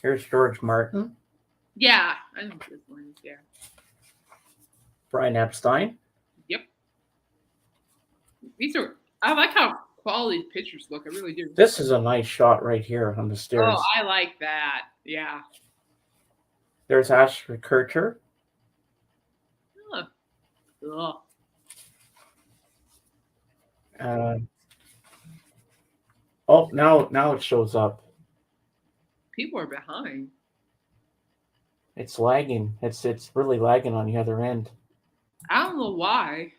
Here's George Martin, Yeah, I know this one is there. Brian Epstein. Yep. These are. I like how quality pictures look. I really do. This is a nice shot right here on the Oh, stairs. I like that. Yeah. There's Ashton Kutcher. Huh. Ugh. Uh, oh, now it shows up. People are behind. It's lagging. It's really lagging on the other end. I don't know why.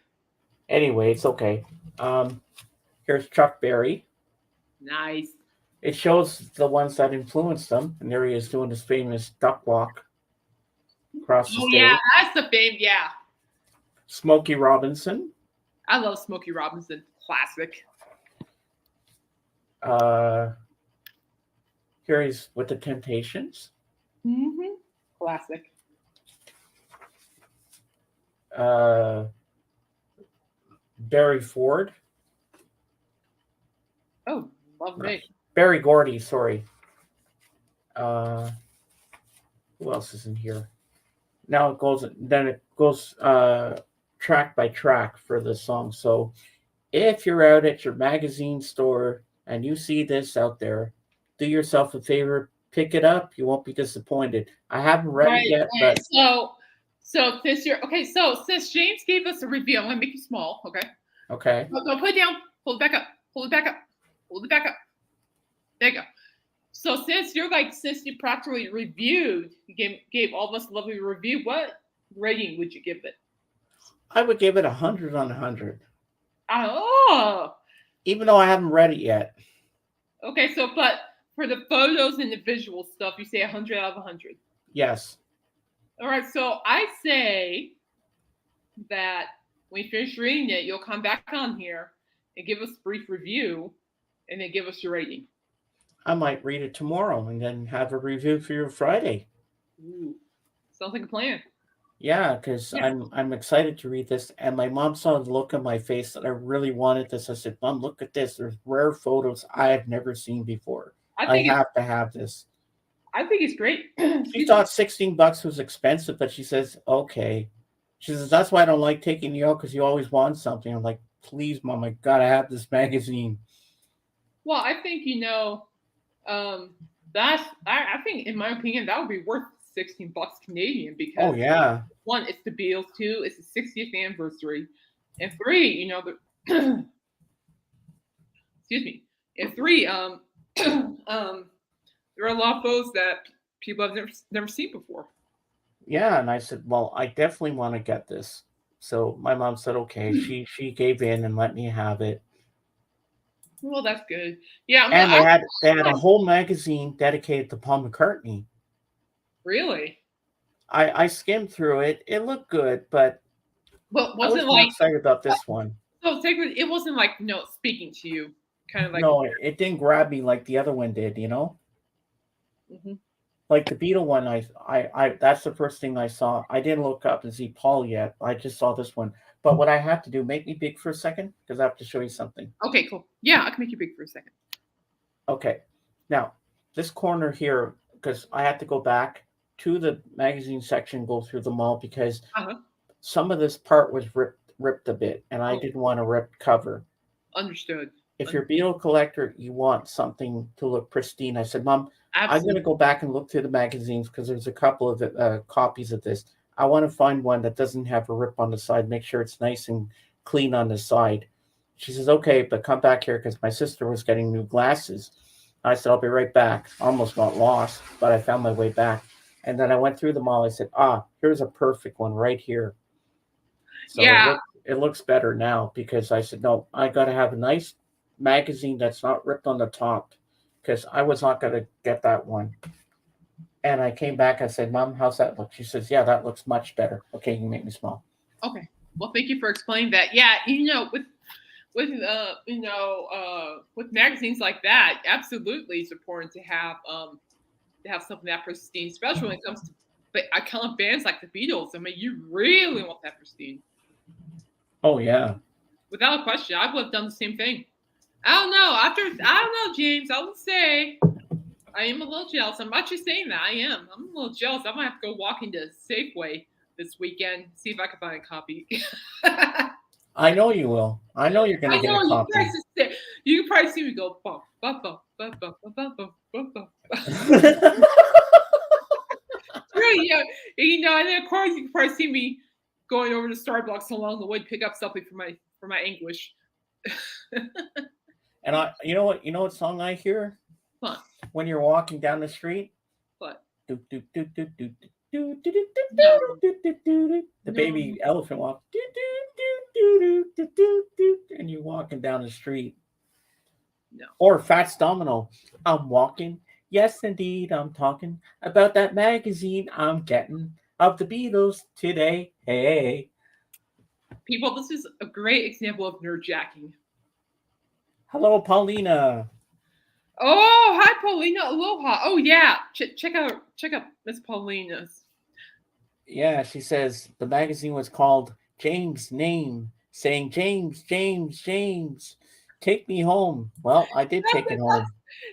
Anyway, it's okay. Um, Here's Chuck Berry. Nice. It shows the ones that influenced him, and there he is doing his famous duck walk across the Oh yeah, stage. that's the fame. Yeah, Smokey Robinson. I love Smokey Robinson. Classic. Uh, Here he's with the Temptations. Mm-hmm. Classic. Uh, Barry Ford. Oh, love me. Barry Gordy, sorry. Uh, who else is in here? Now it goes track by track for the song. So if you're out at your magazine store and you see this out there, do yourself a favor, pick it up. You won't be disappointed. I haven't read it Right. yet, Right. but So since you're okay, so since James gave us a review, I'm gonna make you small. Okay. okay. Go put it down. Hold it back up. Hold it back up. Hold it back up. There you go. So since you practically reviewed, you gave all of us a lovely review. What rating would you give it? I would give it 100 on 100, Oh, even though I haven't read it yet. okay. So, but for the photos and the visual stuff, you say 100 out of 100. Yes. All right. So I say that when you finish reading it, you'll come back on here and give us a brief review, and then give us your rating. I might read it tomorrow and then have a review for you Friday. Ooh, sounds like a plan. Yeah, because Yeah, I'm excited to read this, and my mom saw the look on my face that I really wanted this. I said, "Mom, look at this. There's rare photos I have never seen before. I I think it's have to have this." I think it's great. She Excuse me. thought $16 was expensive, but she says, "Okay." She says, "That's why I don't like taking you out because you always want something." I'm like, "Please, Mom, I gotta have this magazine." Well, I think um, I think in my opinion that would be worth $16 Canadian Oh because yeah, one, it's the Beatles. Two, it's the 60th anniversary, and three, the excuse me, and three, there are a lot of photos that people have never seen before. yeah. And I said, "Well, I definitely want to get this." So my mom said, "Okay." She gave in and let me have it. Well, that's good. Yeah, And they had a whole magazine dedicated to Paul McCartney. really. I skimmed through it. It looked good, but But I wasn't was more like excited about this one. so technically it wasn't like speaking to you, kind of like. No, it didn't grab me like the other one did. Mhm. Like the Beetle one. I that's the first thing I saw. I didn't look up and see Paul yet. I just saw this one. But what I have to do, make me big for a second, because I have to show you something. Okay, cool. Yeah, I can make you big for a second. Okay, now this corner here, because I had to go back to the magazine section, go through them all because Uh-huh. some of this part was ripped a bit, and I Oh, didn't want a ripped cover. understood. If Un- you're a Beetle collector, you want something to look pristine. I said, Mom, I'm going Absolutely. to go back and look through the magazines because there's a couple of copies of this. I want to find one that doesn't have a rip on the side. Make sure it's nice and clean on the side. She says, okay, but come back here because my sister was getting new glasses. I said, I'll be right back. Almost got lost, but I found my way back. And then I went through them all. I said, here's a perfect one right here. So Yeah, it looks better now because I said, no, I got to have a nice magazine that's not ripped on the top because I was not going to get that one. And I came back. I said, Mom, how's that look? She says, yeah, that looks much better. Okay, you can make me small. okay. Well, thank you for explaining that. Yeah, with magazines like that, absolutely, it's important to have something that pristine, especially when it comes to iconic bands like the Beatles. I mean, you really want that pristine, Oh, yeah. without a question. I would have done the same thing. I don't know. I don't know, James. I would say I am a little jealous. I'm not just saying that. I am. I'm a little jealous. I might have to go walk into Safeway this weekend, see if I can find a copy. I know you will. I know you're going I to get a know you copy. guys just say, you can probably see me go bump, bump, bump, bump, bump, bump, bump, bump, bump. Really, yeah. And then of course you can probably see me going over to Starbucks along the way to pick up something for my anguish. And you know what song I hear Fun. when you're walking down the street? What? The No. baby elephant walk. And you're walking down the street. No. Or Fats Domino. I'm walking. Yes, indeed, I'm talking about that magazine I'm getting of the Beatles today. Hey. People, this is a great example of nerdjacking. Hello, Paulina. Oh, hi, Paulina. Aloha. Oh, yeah. Check out Miss Paulina's. Yeah, she says the magazine was called James' Name, saying, James, James, James, take me home. Well, I did take it home.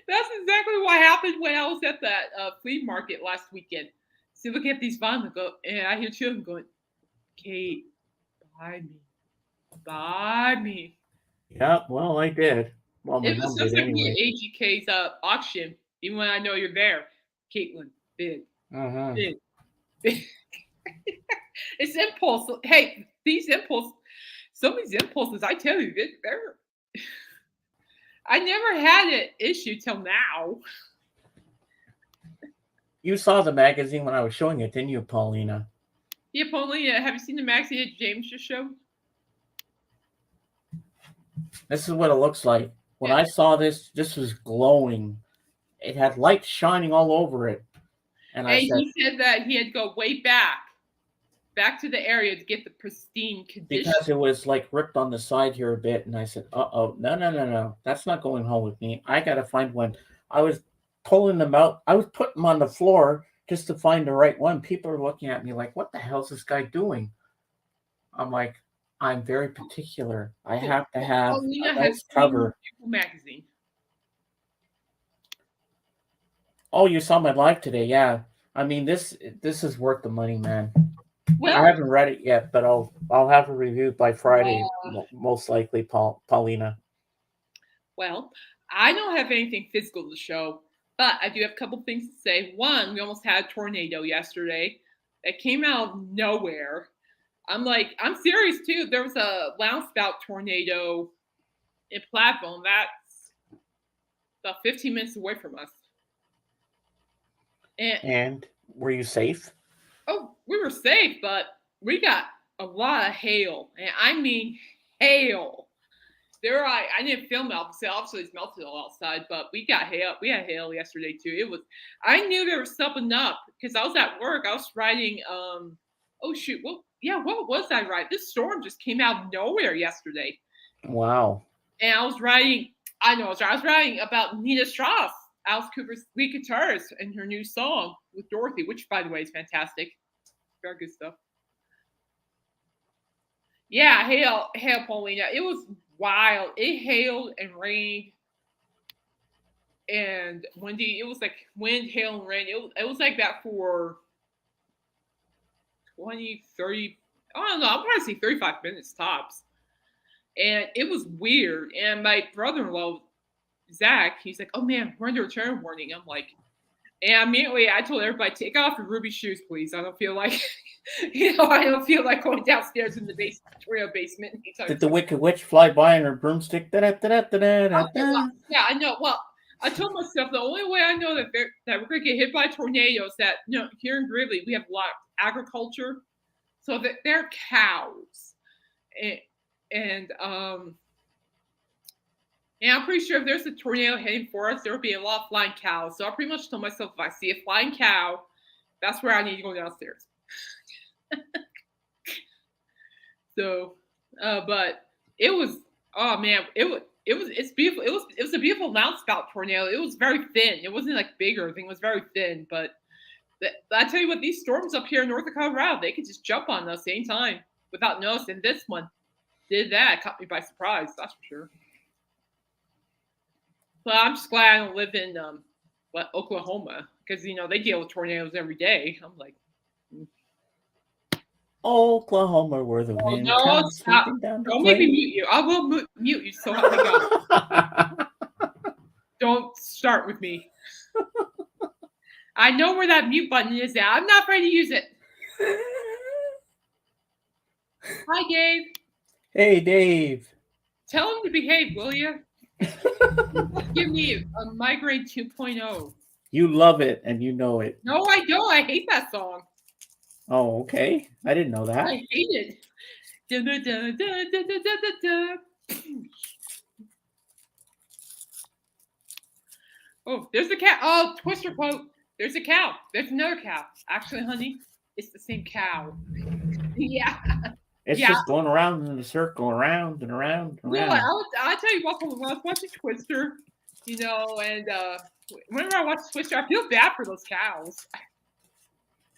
That's exactly what happened when I was at that flea market last weekend. So looking at these vinyls, and I hear children going, Kate, buy me. Buy me. Yeah, well, I did. Well, my It was mom just did like me anyway. at AGK's auction, even when I know you're there. Caitlin, bid, Uh-huh. bid, bid. It's impulse. Hey, some of these impulses, I tell you, they're. I never had an issue till now. You saw the magazine when I was showing it, didn't you, Paulina? Yeah, Paulina, have you seen the magazine that James just showed? This is what it looks like. When Yeah. I saw this was glowing. It had light shining all over it. And I And said, he said that he had to go way back to the area to get the pristine condition. because it was like ripped on the side here a bit. And I said, uh-oh, no. That's not going home with me. I got to find one. I was pulling them out. I was putting them on the floor just to find the right one. People are looking at me like, what the hell is this guy doing? I'm like, I'm very particular. I have to have Paulina a has nice seen cover. the magazine. Oh, you saw my live today. Yeah. I mean, this is worth the money, man. Well, I haven't read it yet, but I'll have a review by Friday, most likely, Paulina. well, I don't have anything physical to show, but I do have a couple things to say. One, we almost had a tornado yesterday that came out of nowhere. I'm serious too. There was a loudspout tornado in Platteville. That's about 15 minutes away from us. And were you safe? Oh, we were safe, but we got a lot of hail, and I mean hail. I didn't film it, obviously it's melted all outside, but we got hail. We had hail yesterday too. I knew there was something up because I was at work. I was riding. Oh shoot. What was I riding? This storm just came out of nowhere yesterday. Wow. And I was writing. I was writing about Nina Strauss, Alice Cooper's lead guitarist, and her new song with Dorothy, which, by the way, is fantastic. Very good stuff. Yeah, hail, Paulina. It was wild. It hailed and rained and windy. It was like wind, hail, and rain. It was like that for 20, 30, I don't know, I'll probably say 35 minutes tops. And it was weird. And my brother-in-law, Zach, he's like, oh man, we're under a tornado warning. I'm like, and immediately I told everybody, take off your ruby shoes, please. I don't feel like, I don't feel like going downstairs in the tornado basement. Did the Wicked Witch fly by on her broomstick? Yeah, I know. Well, I told myself the only way I know that we're going to get hit by tornadoes that, here in Gridley, we have a lot of agriculture. So that they're cows. And I'm pretty sure if there's a tornado heading for us, there will be a lot of flying cows. So I pretty much told myself if I see a flying cow, that's where I need to go downstairs. So, but it was, oh man, it's beautiful. It was a beautiful loudspout tornado. It was very thin. It wasn't like big or anything. It was very thin. But I tell you what, these storms up here in north Colorado, they could just jump on us anytime without noticing. This one did that. Caught me by surprise. That's for sure. But I'm just glad I don't live in but Oklahoma, because they deal with tornadoes every day. I'm like, Oklahoma, where the oh wind no, comes stop! sweeping down the Don't make me plain. mute you. I will mute you. So help me God. Don't start with me. I know where that mute button is at. I'm not afraid to use it. Hi, Dave. Hey, Dave. Tell him to behave, will you? Give me a migraine 2.0. You love it and you know it. No, I don't. I hate that song. Oh, okay. I didn't know that. I hate it. Dun, dun, dun, dun, dun, dun, dun, dun. Oh, there's a cow. Oh, Twister quote. There's a cow. There's another cow. Actually, honey, it's the same cow. Yeah. It's Yeah. just going around in a circle, around and around and No, around. I'll tell you what, when I was watching Twister, and whenever I watch Twister, I feel bad for those cows.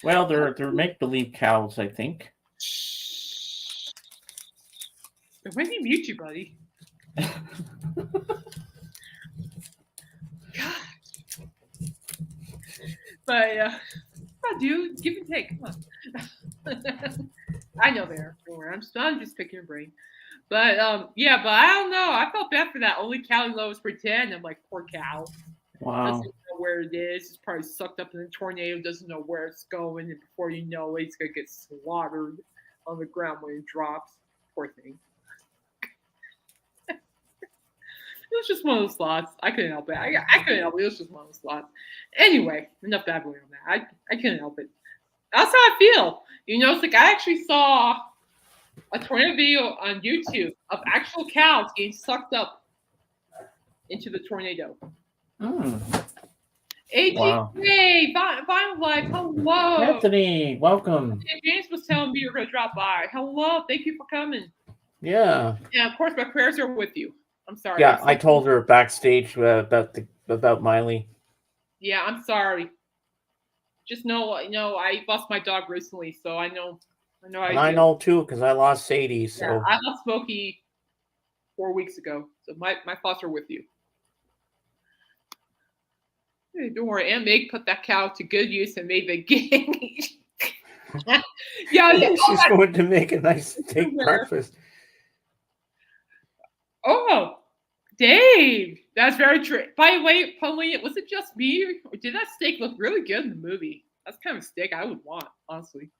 Well, they're make-believe cows, I think. When do you mute you, buddy? God. But come on, dude, give and take. Come on. I know they are. Don't worry. I'm just picking your brain. But yeah, but I don't know. I felt bad for that. Only cow he loves pretend. I'm like, poor cow. Wow. Doesn't know where it is. It's probably sucked up in a tornado. Doesn't know where it's going, and before you know it, it's gonna get slaughtered on the ground when it drops. Poor thing. It was just one of those thoughts. I couldn't help it. I couldn't help it. It was just one of those thoughts. Anyway, enough babbling on that. I couldn't help it. That's how I feel. It's like I actually saw a tornado video on YouTube of actual cows getting sucked up into the tornado. ATK, Wow. Vinyl Life, hello. Anthony, welcome. James was telling me you're going to drop by. Hello, thank you for coming. Yeah. Yeah, of course, my prayers are with you. I'm sorry. Yeah, I told her backstage about Miley. Yeah, I'm sorry. Just know, I lost my dog recently, so I know. And I know too, because I lost Sadie. So yeah, I lost Smokey 4 weeks ago. So my thoughts are with you. Hey, don't worry, Aunt Meg put that cow to good use and made the gang. yeah. She's going to make a nice steak breakfast. Oh, Dave, that's very true. By the way, was it just me, or did that steak look really good in the movie? That's kind of steak I would want, honestly.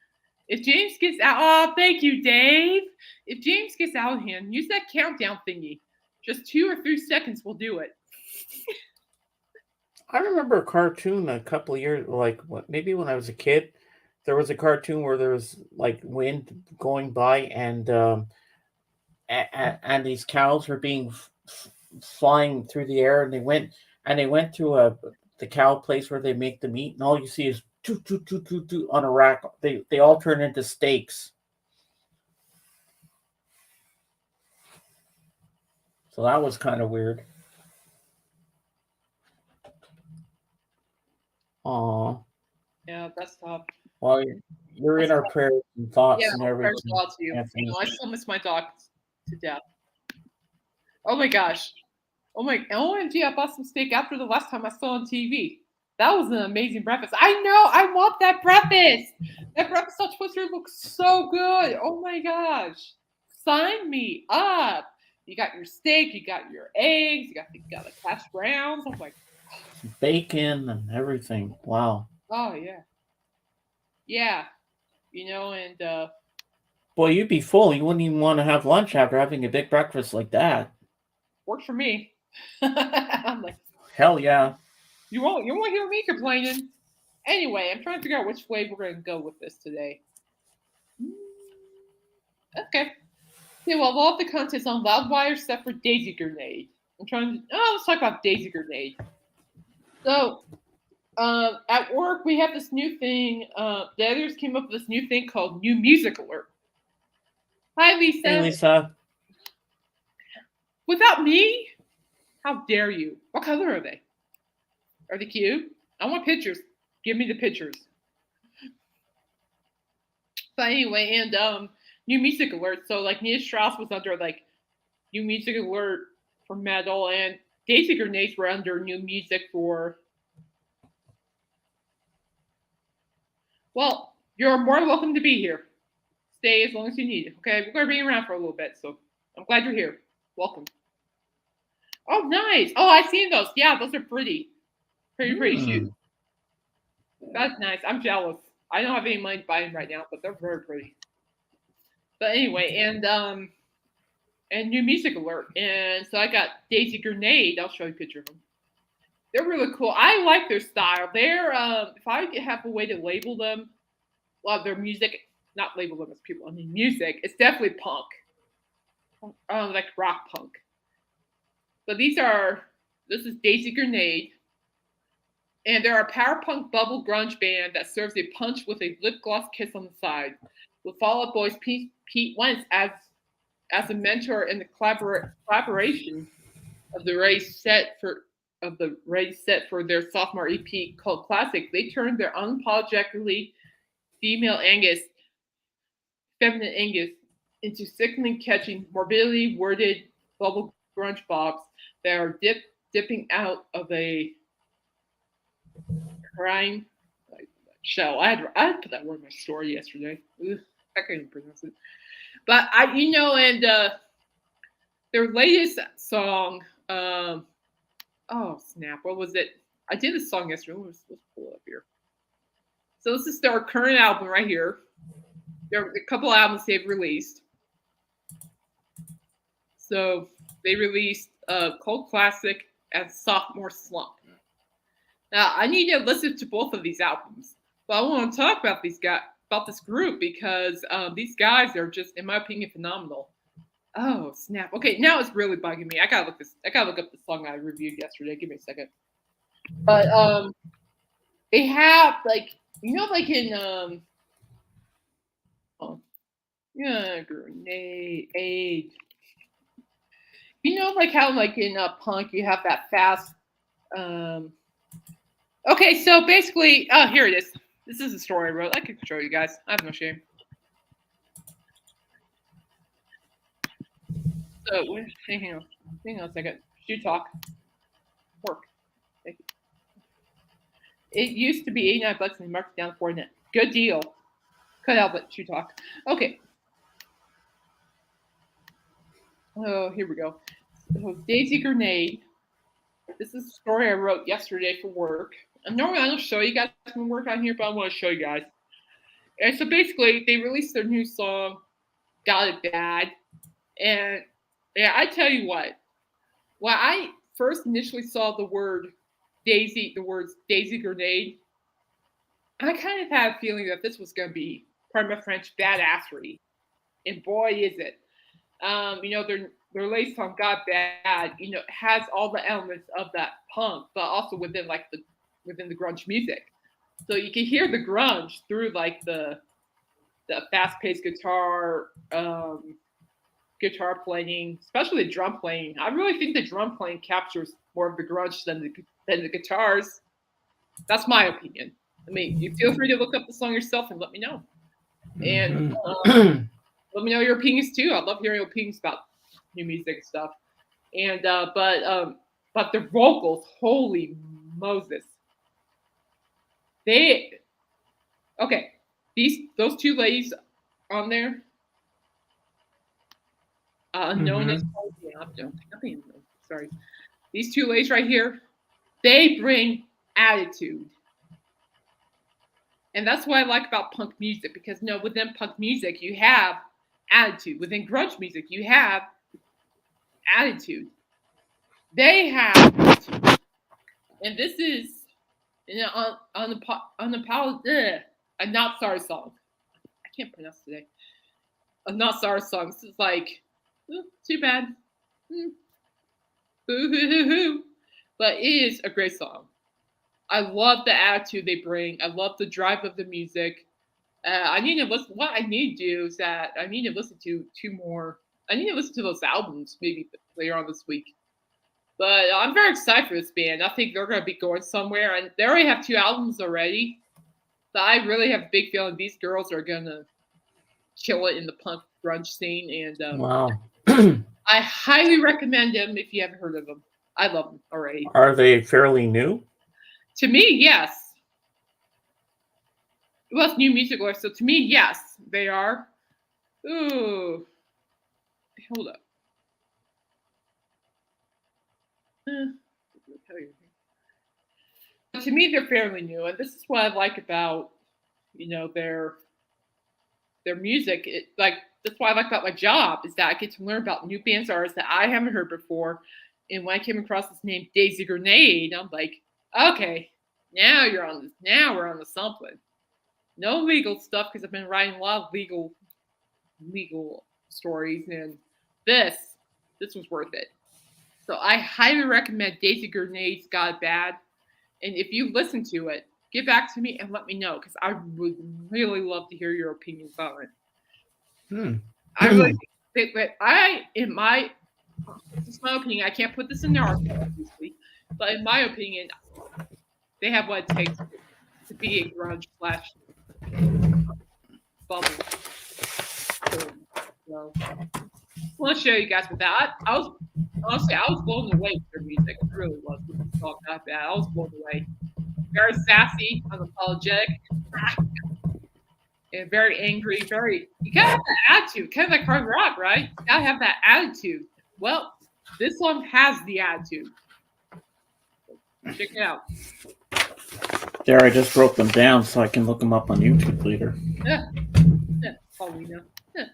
If James gets out, oh, thank you, Dave. If James gets out of hand, use that countdown thingy. Just 2 or 3 seconds will do it. I remember a cartoon a couple of years, maybe when I was a kid. There was a cartoon where there was like wind going by, and these cows were being flying through the air, and they went to the cow place where they make the meat, and all you see is toot, toot, toot, toot, toot on a rack. They all turn into steaks. So that was kind of weird. Aw. Yeah, that's tough. Well, you're in our prayers and thoughts and everything. Thoughts to you. I still miss my dog to death. Oh my gosh. OMG, I bought some steak after the last time I saw on TV. That was an amazing breakfast. I know. I want that breakfast. That breakfast on Twister looks so good. Oh my gosh. Sign me up. You got your steak. You got your eggs. You got the hash browns. I'm like, bacon and everything. Wow. Oh yeah. Yeah. And boy, you'd be full. You wouldn't even want to have lunch after having a big breakfast like that. Works for me. I'm like, hell yeah. You won't hear me complaining. Anyway, I'm trying to figure out which way we're going to go with this today. Okay. Well, all the content's on Loudwire except for Daisy Grenade. Let's talk about Daisy Grenade. So, at work, we have this new thing. The editors came up with this new thing called New Music Alert. Hi, Lisa. Hey, Lisa. Without me? How dare you? What color are they? Are they cute? I want pictures. Give me the pictures. But anyway, and New Music Alert. So, like, Nia Strauss was under, like, New Music Alert for metal, and Daisy Grenades were under New Music for Well, you're more than welcome to be here. Stay as long as you need. Okay, we're gonna be around for a little bit, so I'm glad you're here. Welcome. Oh, nice. Oh, I've seen those. Yeah, those are pretty. Pretty shoes. That's nice. I'm jealous. I don't have any money to buy them right now, but they're very pretty. But anyway, and new music alert. And so I got Daisy Grenade. I'll show you a picture of them. They're really cool. I like their style. They're if I could have a way to label them, well, their music, not label them as people. I mean, music. It's definitely punk, like rock punk. But this is Daisy Grenade, and they're a power punk bubble grunge band that serves a punch with a lip gloss kiss on the side. With Fall Out Boy's Pete Wentz as a mentor in the collaboration of the race set for their sophomore EP called Classic, they turned their unapologetically feminine Angus into sickening catching, morbidly worded bubble grunge bops that are dipping out of a crying shell. I had put that word in my story yesterday. Ugh, I couldn't pronounce it. But their latest song, oh snap, what was it? I did this song yesterday. Let's pull it up here. So this is their current album right here. There are a couple albums they've released. So they released Cold Classic and Sophomore Slump. Now I need to listen to both of these albums, but I want to talk about this group because these guys are just, in my opinion, phenomenal. Oh snap! Okay, now it's really bugging me. I gotta look up the song I reviewed yesterday. Give me a second. But they have like in grenade. Like how like in punk you have that fast. Okay, so basically, oh here it is. This is the story I wrote. I can show you guys. I have no shame. So hang on a second. Shoe talk. Work. Thank you. It used to be $89 and marked down for net. Good deal. Cut out, but shoe talk. Okay. Oh, here we go. So Daisy Grenade. This is a story I wrote yesterday for work. And normally I don't show you guys my work on here, but I want to show you guys. And so basically, they released their new song, Got It Bad. And yeah, I tell you what. When I first initially saw the words Daisy Grenade, I kind of had a feeling that this was going to be, pardon my French, badassery. And boy, is it. Their latest song, Got Bad, has all the elements of that punk, but also within the grunge music. So you can hear the grunge through like the fast-paced guitar playing, especially the drum playing. I really think the drum playing captures more of the grunge than the guitars. That's my opinion. I mean, you feel free to look up the song yourself and let me know. And let me know your opinions too. I love hearing your opinions about new music and stuff. And but the vocals, holy Moses. Those two ladies on there, known as sorry. These two ladies right here, they bring attitude. And that's what I like about punk music, because within punk music you have attitude. Within grunge music you have attitude. They have attitude. And this is on the a Not Sorry song. I can't pronounce today. A Not Sorry song. This is like, too bad. Boo-hoo-hoo-hoo. But it is a great song. I love the attitude they bring. I love the drive of the music. I need to listen. What I need to do is that I need to listen to two more. I need to listen to those albums maybe later on this week. But I'm very excited for this band. I think they're going to be going somewhere. And they already have 2 albums already. So I really have a big feeling these girls are going to kill it in the punk grunge scene. And wow. I highly recommend them if you haven't heard of them. I love them already. Are they fairly new? To me, yes. Well, it's new music list. So to me, yes, they are. Ooh, hold up. Let me tell you. To me, they're fairly new, and this is what I like about their music. That's why I like about my job is that I get to learn about new bands artists that I haven't heard before. And when I came across this name Daisy Grenade, I'm like, okay, now you're on this. Now we're on the something. No legal stuff because I've been writing a lot of legal stories, and this was worth it. So I highly recommend Daisy Grenade's Got It Bad. And if you listen to it, get back to me and let me know because I would really love to hear your opinions on it. I really think that this is my opinion. I can't put this in the article, obviously, but in my opinion, they have what it takes to be a grunge slash bubble. So, I want to show you guys with that. I was blown away with their music. It really was. With the song Got Bad, I was blown away. Very sassy, unapologetic, and very angry. You gotta have that attitude, kind of like hard rock, right? You gotta have that attitude. Well, this one has the attitude. Check it out. There, I just broke them down so I can look them up on YouTube later. Yeah. All we know. Yeah.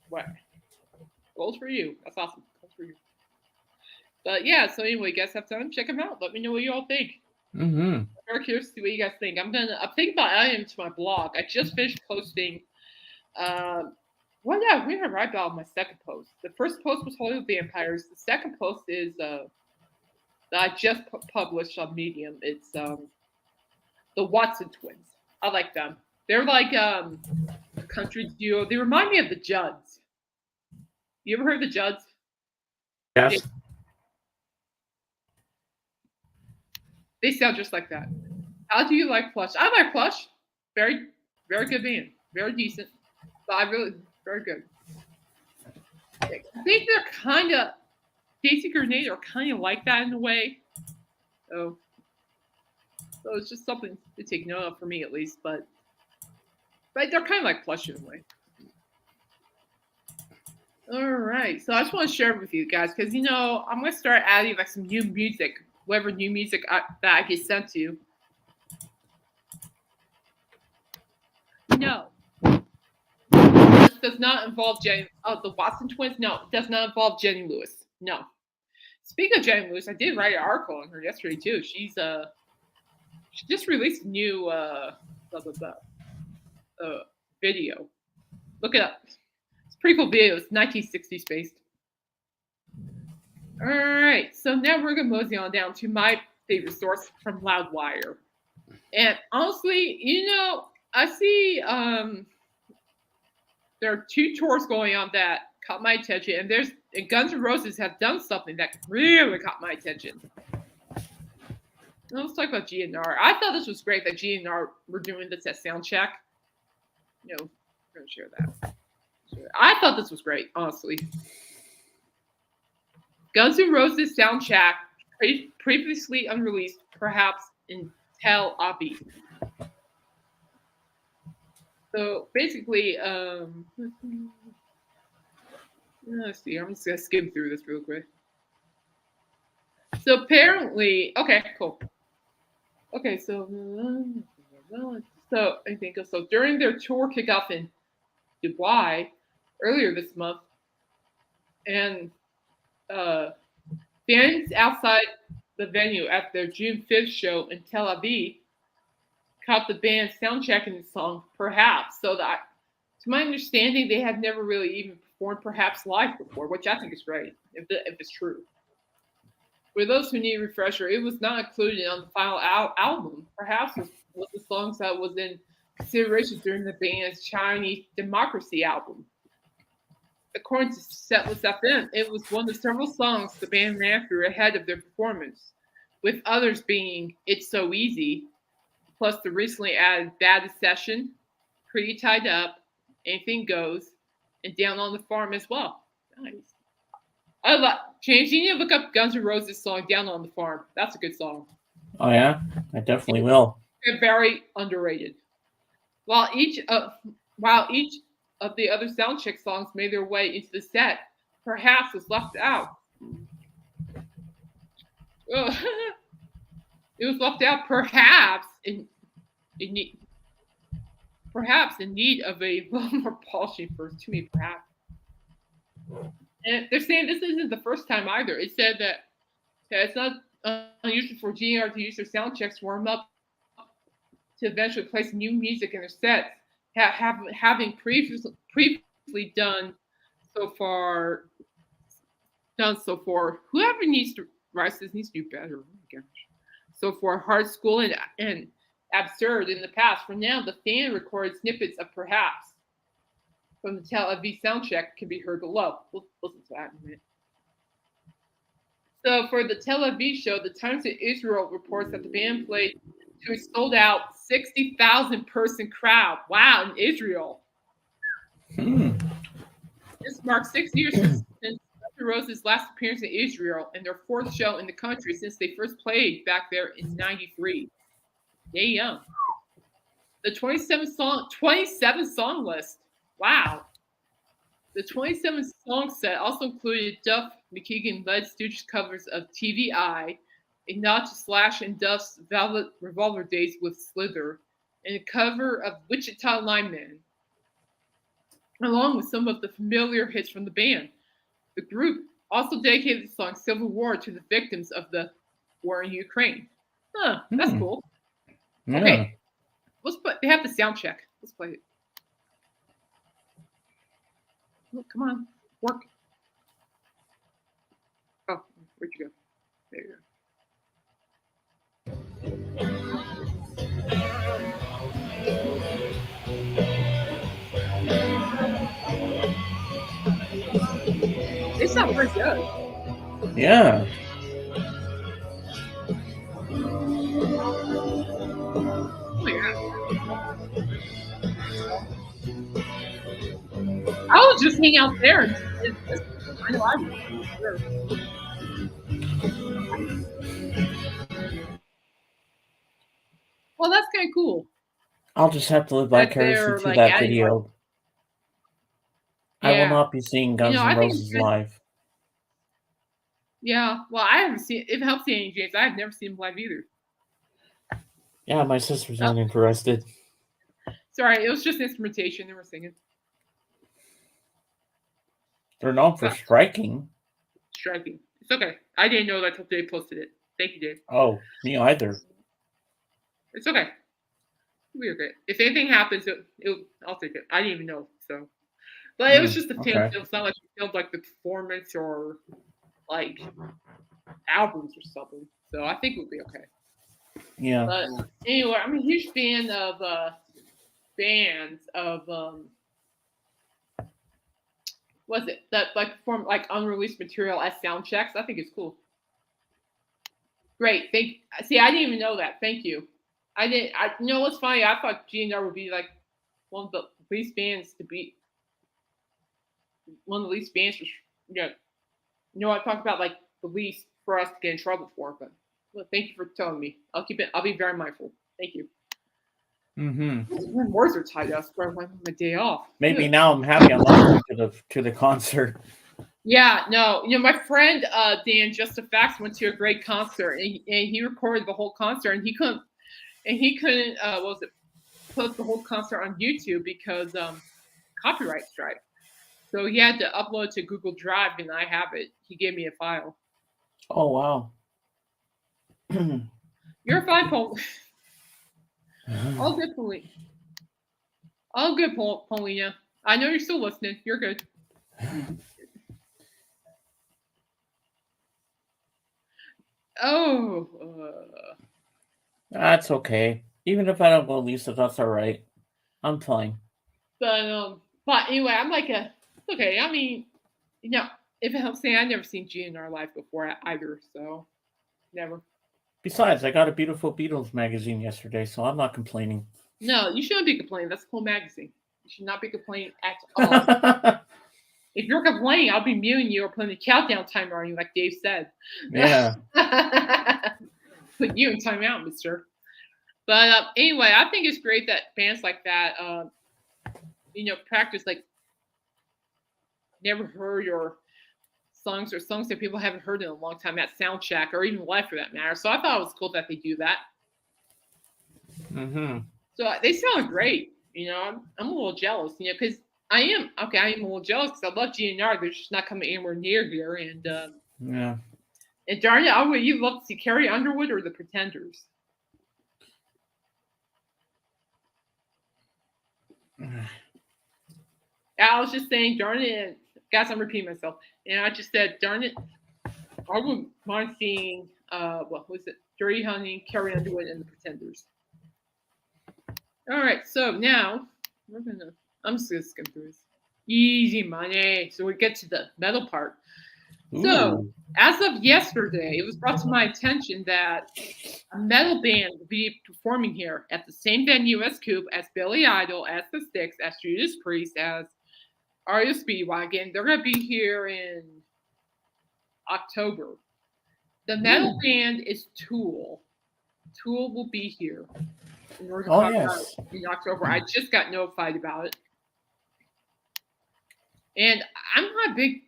What? Goals for you. That's awesome. Goals for you. But yeah, so anyway, you guys have time. Check them out. Let me know what you all think. I'm very curious to see what you guys think. I'm thinking about adding to my blog. I just finished posting. We're gonna write about my second post. The first post was Hollywood Vampires. The second post is that I just published on Medium. It's the Watson twins. I like them. They're like a country duo. They remind me of the Judds. You ever heard of the Judds? Yes. They sound just like that. How do you like Plush? I like Plush. Very, very good band. Very decent. But very good. I think they're kind of, Daisy Grenade are kind of like that in a way. So it's just something to take note of for me at least. But they're kind of like Plush in a way. All right. So I just want to share it with you guys because, I'm going to start adding like some new music, whatever new music that I get sent to. No. This does not involve the Watson twins. No, it does not involve Jenny Lewis. No. Speaking of Jenny Lewis, I did write an article on her yesterday too. She just released a new video. Look it up. It's a pretty cool video. It's 1960s based. All right, so now we're gonna mosey on down to my favorite source from Loudwire. And honestly, I see there are two tours going on that caught my attention, and Guns N' Roses have done something that really caught my attention. Now let's talk about GN'R. I thought this was great that GN'R were doing this at Soundcheck. We're gonna share that. I thought this was great, honestly. Guns N' Roses Soundcheck, previously unreleased, perhaps in Tel Aviv. So basically, let's see. I'm just gonna skim through this real quick. So apparently, okay, cool. Okay, so I think so. During their tour kickoff in Dubai earlier this month, and fans outside the venue at their June 5th show in Tel Aviv caught the band soundchecking the song Perhaps. So that, to my understanding, they had never really even performed Perhaps live before, which I think is great, if it's true. For those who need a refresher, it was not included on the final album. Perhaps was the songs that was in consideration during the band's Chinese Democracy album. According to Setlist FM, it was one of several songs the band ran through ahead of their performance, with others being It's So Easy, plus the recently added Bad Session, Pretty Tied Up, Anything Goes, and Down on the Farm as well. Nice. James, you need to look up Guns N' Roses song "Down on the Farm." That's a good song. Oh yeah, I definitely will. They're very underrated. While each of the other soundcheck songs made their way into the set, Perhaps was left out. Ugh. It was left out, in perhaps in need of a little more polishing first. To me, perhaps. And they're saying this isn't the first time either. It said that it's not unusual for GN'R to use their sound checks to warm up to eventually place new music in their sets, having previously done so far. Whoever needs to write this needs to do better. Oh my gosh. So for Hard School and Absurd in the past, for now the fan recorded snippets of Perhaps from the Tel Aviv soundcheck can be heard below. We'll listen to that in a minute. So for the Tel Aviv show, the Times of Israel reports that the band played to a sold-out 60,000 person crowd. Wow, in Israel. This marks 6 years since Guns N' Roses' last appearance in Israel and their fourth show in the country since they first played back there in '93. They young. The 27 song list. Wow. The 27 song set also included Duff McKagan-led Stooges covers of TVI, a nod to Slash and Duff's Velvet Revolver days with Slither, and a cover of Wichita Lineman, along with some of the familiar hits from the band. The group also dedicated the song Civil War to the victims of the war in Ukraine. Huh, that's cool. Yeah. Okay, they have the sound check. Let's play it. Oh, come on, work. Oh, where'd you go? There you go. They sound pretty good. Yeah. Oh yeah. I'll just hang out there. I know I would. Sure. Well, that's kind of cool. I'll just have to live vicariously through like, that video. Yeah. I will not be seeing Guns N' Roses live. Yeah, well, I haven't seen. It helps seeing James. I've never seen him live either. Yeah, my sister's not interested. Sorry, it was just instrumentation. They were singing. They're known for striking. Striking. It's okay. I didn't know that until Dave posted it. Thank you, Dave. Oh, me either. It's okay. We're okay. If anything happens, I'll take it. I didn't even know. So, but it was just a film. Okay. It's not like you filmed like the performance or like albums or something. So I think we'll be okay. Yeah. But anyway, I'm a huge fan of bands of was it that like perform like unreleased material as sound checks. I think it's cool. Great. See, I didn't even know that. Thank you. You know what's funny? I thought GN'R would be like one of the least bands to be one of the least bands for, I talk about like the least for us to get in trouble for, but well, thank you for telling me. I'll be very mindful. Thank you. My words are tied up for my day off. Maybe now I'm happy I'm not to the concert. Yeah, no, my friend Dan Just the Facts went to a great concert and he recorded the whole concert and he couldn't put the whole concert on YouTube because copyright strike. So he had to upload to Google Drive and I have it. He gave me a file. Oh wow. You're fine, Paul. All good, Paulina. All good, Paulina. I know you're still listening. You're good. That's okay. Even if I don't go, Lisa, that's all right. I'm fine. But anyway, I'm like okay. I mean, if it helps, I've never seen GN'R live before either, so never. Besides, I got a beautiful Beatles magazine yesterday, so I'm not complaining. No, you shouldn't be complaining. That's a cool magazine. You should not be complaining at all. if you're complaining, I'll be muting you or putting a countdown timer on you, like Dave said. Yeah. Put you in timeout, mister. But anyway, I think it's great that bands like that, practice like never heard or songs that people haven't heard in a long time at Soundcheck or even live for that matter. So I thought it was cool that they do that. Mm-hmm. So they sound great. I'm a little jealous, because I am a little jealous because I love GN'R. They're just not coming anywhere near here. And Yeah. And darn it, would you love to see Carrie Underwood or the Pretenders? I was just saying, darn it, guys, I'm repeating myself. And I just said, darn it, I wouldn't mind seeing, what was it? Dirty Honey, Carrie Underwood, and the Pretenders. All right, so now I'm just gonna skim through this. Easy money. So we get to the metal part. Ooh. So as of yesterday, it was brought to my attention that a metal band will be performing here at the same venue as Coop, as Billy Idol, as The Styx, as Judas Priest, as REO Speedwagon. They're gonna be here in October. The metal band is Tool. Tool will be here in Northern Colorado in October. I just got notified about it. And I'm not a big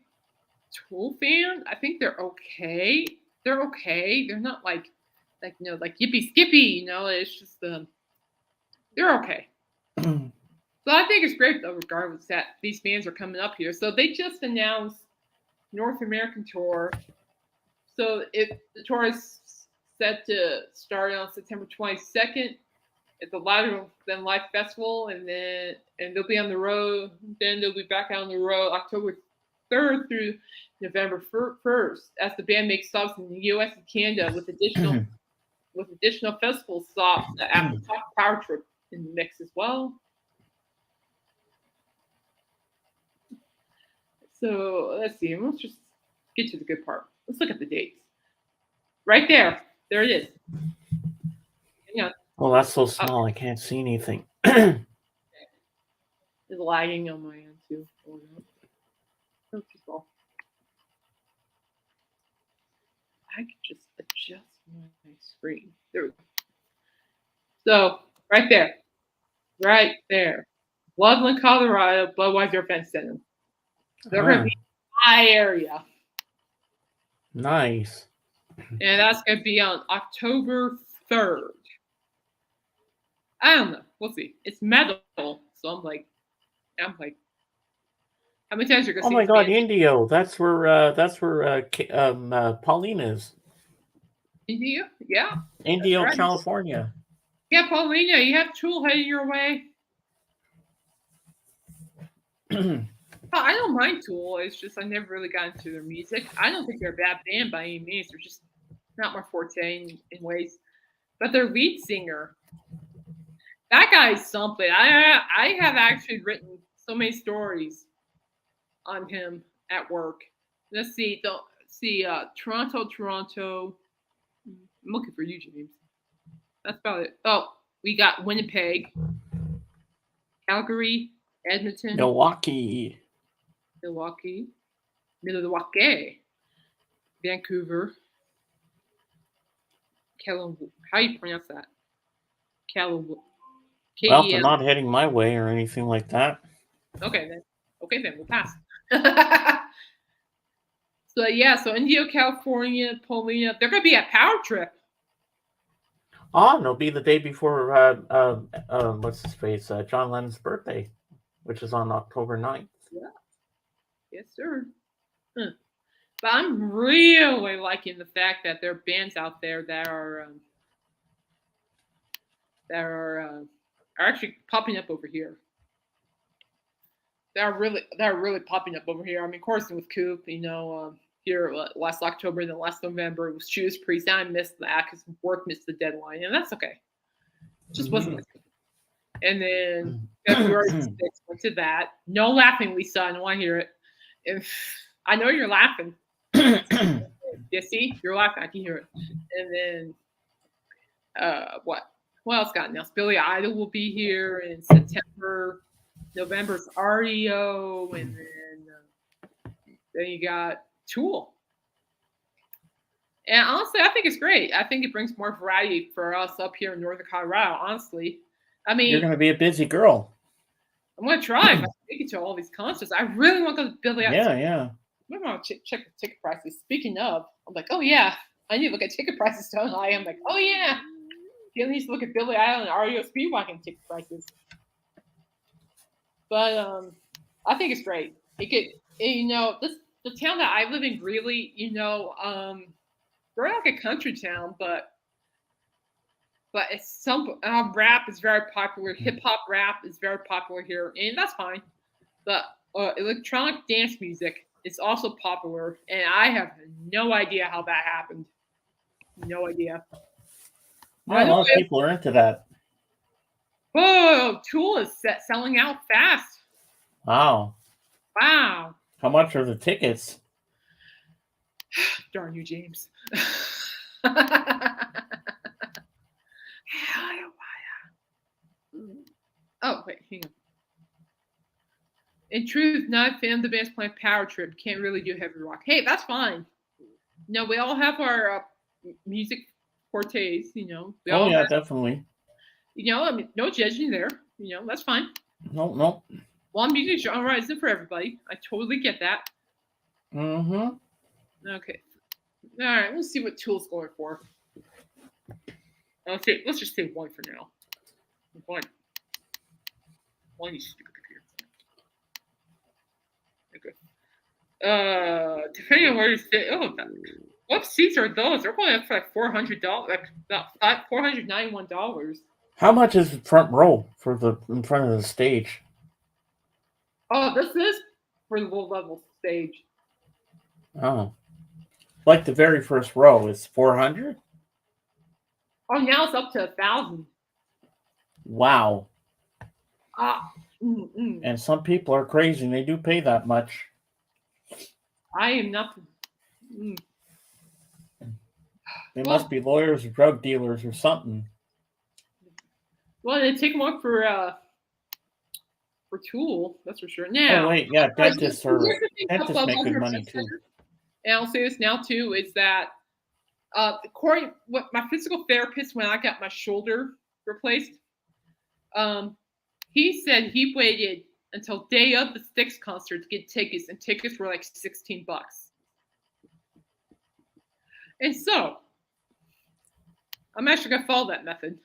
Tool fan. I think they're okay. They're okay. They're not like Yippee Skippy, it's just they're okay. So I think it's great though, regardless that these bands are coming up here. So they just announced North American tour. So the tour is set to start on September 22nd at the Louder Than Life Festival, and they'll be on the road. Then they'll be back on the road October 3rd through November 1st as the band makes stops in the U.S. and Canada with additional festival stops after Power Trip in the mix as well. So let's see. Let's just get to the good part. Let's look at the dates. Right there. There it is. Hang on. Well, that's so small. I can't see anything. It's lagging on my end too. Oh, too small. I could just adjust my screen. There we go. So right there, Loveland, Colorado, Budweiser Event Center. They're going to be in my area. Nice. And that's going to be on October 3rd. I don't know. We'll see. It's metal, so I'm like, how many times are you going to see? Oh my God, Indio. That's where Pauline is. Indio? Yeah. Indio, right. California. Yeah, Paulina, you have Tool heading your way. I don't mind Tool. It's just I never really got into their music. I don't think they're a bad band by any means. They're just not my forte in ways. But their lead singer, that guy's something. I have actually written so many stories on him at work. Let's see. Toronto. I'm looking for you, James. That's about it. Oh, we got Winnipeg, Calgary, Edmonton, Milwaukee, Vancouver, how do you pronounce that? Well, they're not heading my way or anything like that. Okay, then we'll pass. So Indio, California, Paulina, they're going to be at Power Trip. Oh, and it'll be the day before, what's his face, John Lennon's birthday, which is on October 9th. Yeah. Yes, sir. But I'm really liking the fact that there are bands out there that are actually popping up over here. They're really popping up over here. I mean, of course, with Coop, here last October and then last November it was Judas Priest. I missed that because work missed the deadline, and that's okay. It just wasn't. And then February 6th went to that. No laughing, Lisa. I don't want to hear it. I know you're laughing. Yeah, see, you're laughing. I can hear it. And then what else got announced? Billy Idol will be here in September. November's REO, and then Then you got Tool. And honestly, I think it's great. I think it brings more variety for us up here in Northern Colorado, honestly. I You're mean, going to be a busy girl. I'm going to try if I can make it to all these concerts. I really want to go to Billy Idol. Yeah. I'm going to check the ticket prices. Speaking of, I'm like, oh, yeah. I need to look at ticket prices, don't I? I'm like, oh, yeah. You need to look at Billy Idol and REO Speedwagon ticket prices. But I think it's great. The town that I live in, Greeley, we're like a country town, but it's some rap is very popular. Hip hop rap is very popular here, and that's fine. But electronic dance music is also popular, and I have no idea how that happened. No idea. Yeah, a lot of people are into that. Oh, Tool is selling out fast. Wow. Wow. How much are the tickets? Darn you, James. Oh, wait, hang on. In truth, not a fan of the band's playing Power Trip. Can't really do heavy rock. Hey, that's fine. No, we all have our music fortes, We all have, definitely. I mean, no judging there. That's fine. No. One music genre isn't for everybody. I totally get that. Mm-hmm. Okay. All right, let's see what Tool's going for. Let's just say one for now. One, you stupid computer. Okay. Depending on where you stay. Oh, what seats are those? They're going up for like $400, like $491. How much is the front row in front of the stage? Oh, this is for the low level stage. Oh, like the very first row is 400. Oh, now it's up to 1,000. Wow. Mm-mm. And some people are crazy and they do pay that much. I am not. They must be lawyers or drug dealers or something. Well, they take them up for Tool, that's for sure. Now, oh wait, yeah, dentists make good money too. And I'll say this now too is that according what my physical therapist when I got my shoulder replaced, he said he waited until day of the Styx concert to get tickets, and tickets were like $16. And so I'm actually gonna follow that method.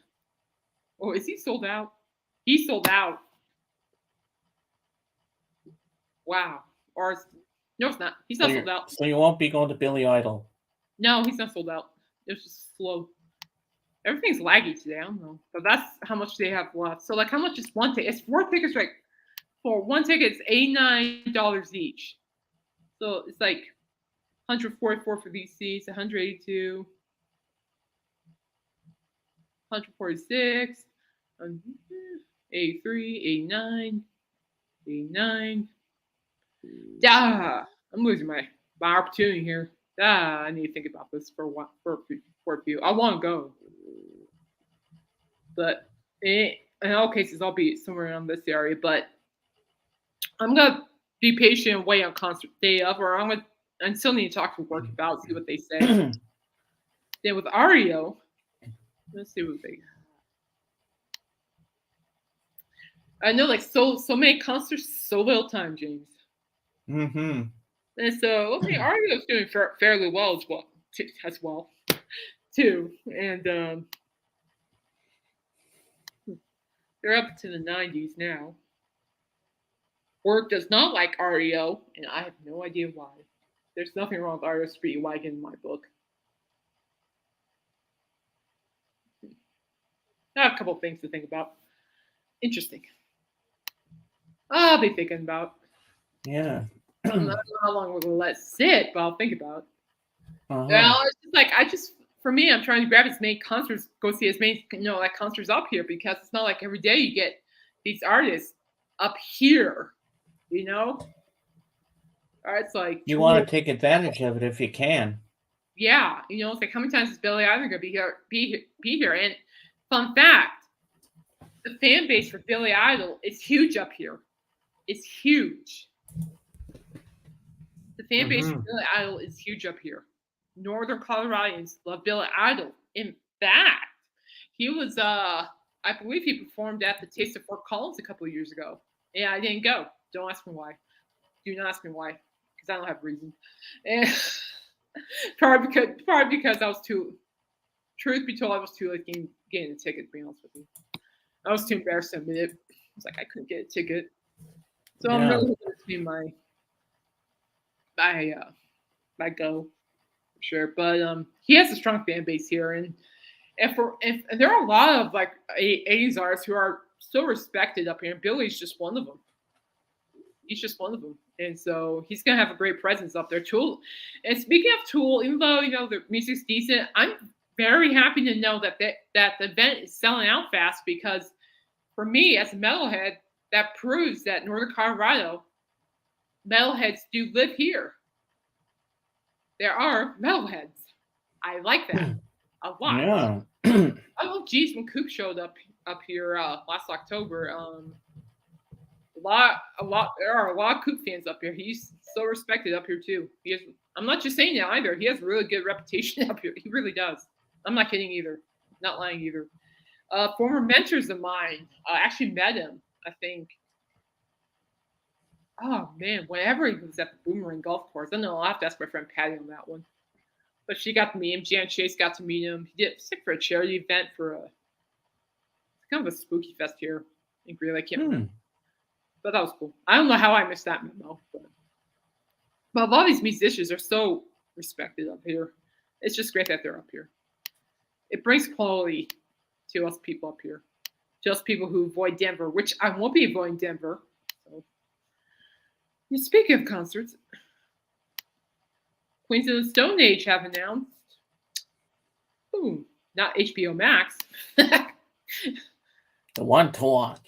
Oh, is he sold out? He sold out. Wow. No, it's not. He's not sold out. So you won't be going to Billy Idol? No, he's not sold out. It's just slow. Everything's laggy today. I don't know. But that's how much they have left. So, like, how much is one ticket? It's 4 tickets, right? For one ticket, it's $89 each. So, it's like $144 for these seats, $182, $146, $83, $89, $89. I'm losing my opportunity here. I need to think about this for a few. I want to go, but in all cases, I'll be somewhere around this area. But I'm gonna be patient and wait on concert day of, or I still need to talk to work about see what they say. Then with REO, let's see what they. I know, like so many concerts, so little time, James. Mm-hmm. And so, REO's doing fairly well as well, too. And they're up to the 90s now. Work does not like REO, and I have no idea why. There's nothing wrong with REO Speedwagon in my book. I have a couple of things to think about. Interesting. I'll be thinking about. Yeah. I don't know how long we're gonna let it sit, but I'll think about it. Uh-huh. It's just like for me, I'm trying to grab as many concerts, go see as many like concerts up here because it's not like every day you get these artists up here, Or it's like you want to take advantage of it if you can. Yeah, it's like how many times is Billy Idol gonna be here? And fun fact, the fan base for Billy Idol is huge up here. It's huge. The fan base for Billy Idol is huge up here. Northern Coloradans love Billy Idol. In fact, he was I believe he performed at the Taste of Fort Collins a couple of years ago. Yeah, I didn't go. Don't ask me why. Do not ask me why, because I don't have reason. And probably because I was too. Truth be told, I was too late getting a ticket. To be honest with you, I was too embarrassed to admit it. I was like, I couldn't get a ticket, so I'm really hoping to be my go for sure. But he has a strong fan base here, and there are a lot of like 80s artists who are so respected up here, and Billy's just one of them. He's just one of them, and so he's gonna have a great presence up there. Tool, and speaking of Tool, even though the music's decent, I'm very happy to know that the event is selling out fast, because for me as a metalhead, that proves that Northern Colorado metalheads do live here. There are metalheads. I like that a lot. Yeah. Oh, geez, when Coop showed up here last October, there are a lot of Coop fans up here. He's so respected up here too. I'm not just saying that either. He has a really good reputation up here. He really does. I'm not kidding either. Not lying either. Former mentors of mine actually met him, I think. Oh man, whenever he was at the Boomerang Golf Course. I don't know. I'll have to ask my friend Patty on that one. But she got to meet him. Jan Chase got to meet him. He did sick for a charity event for kind of a spooky fest here in Greeley. I can't remember. But that was cool. I don't know how I missed that memo. But a lot of these musicians are so respected up here. It's just great that they're up here. It brings quality to us people up here. To us people who avoid Denver, which I won't be avoiding Denver. So. Speaking of concerts, Queens of the Stone Age have announced, not HBO Max. The one to watch.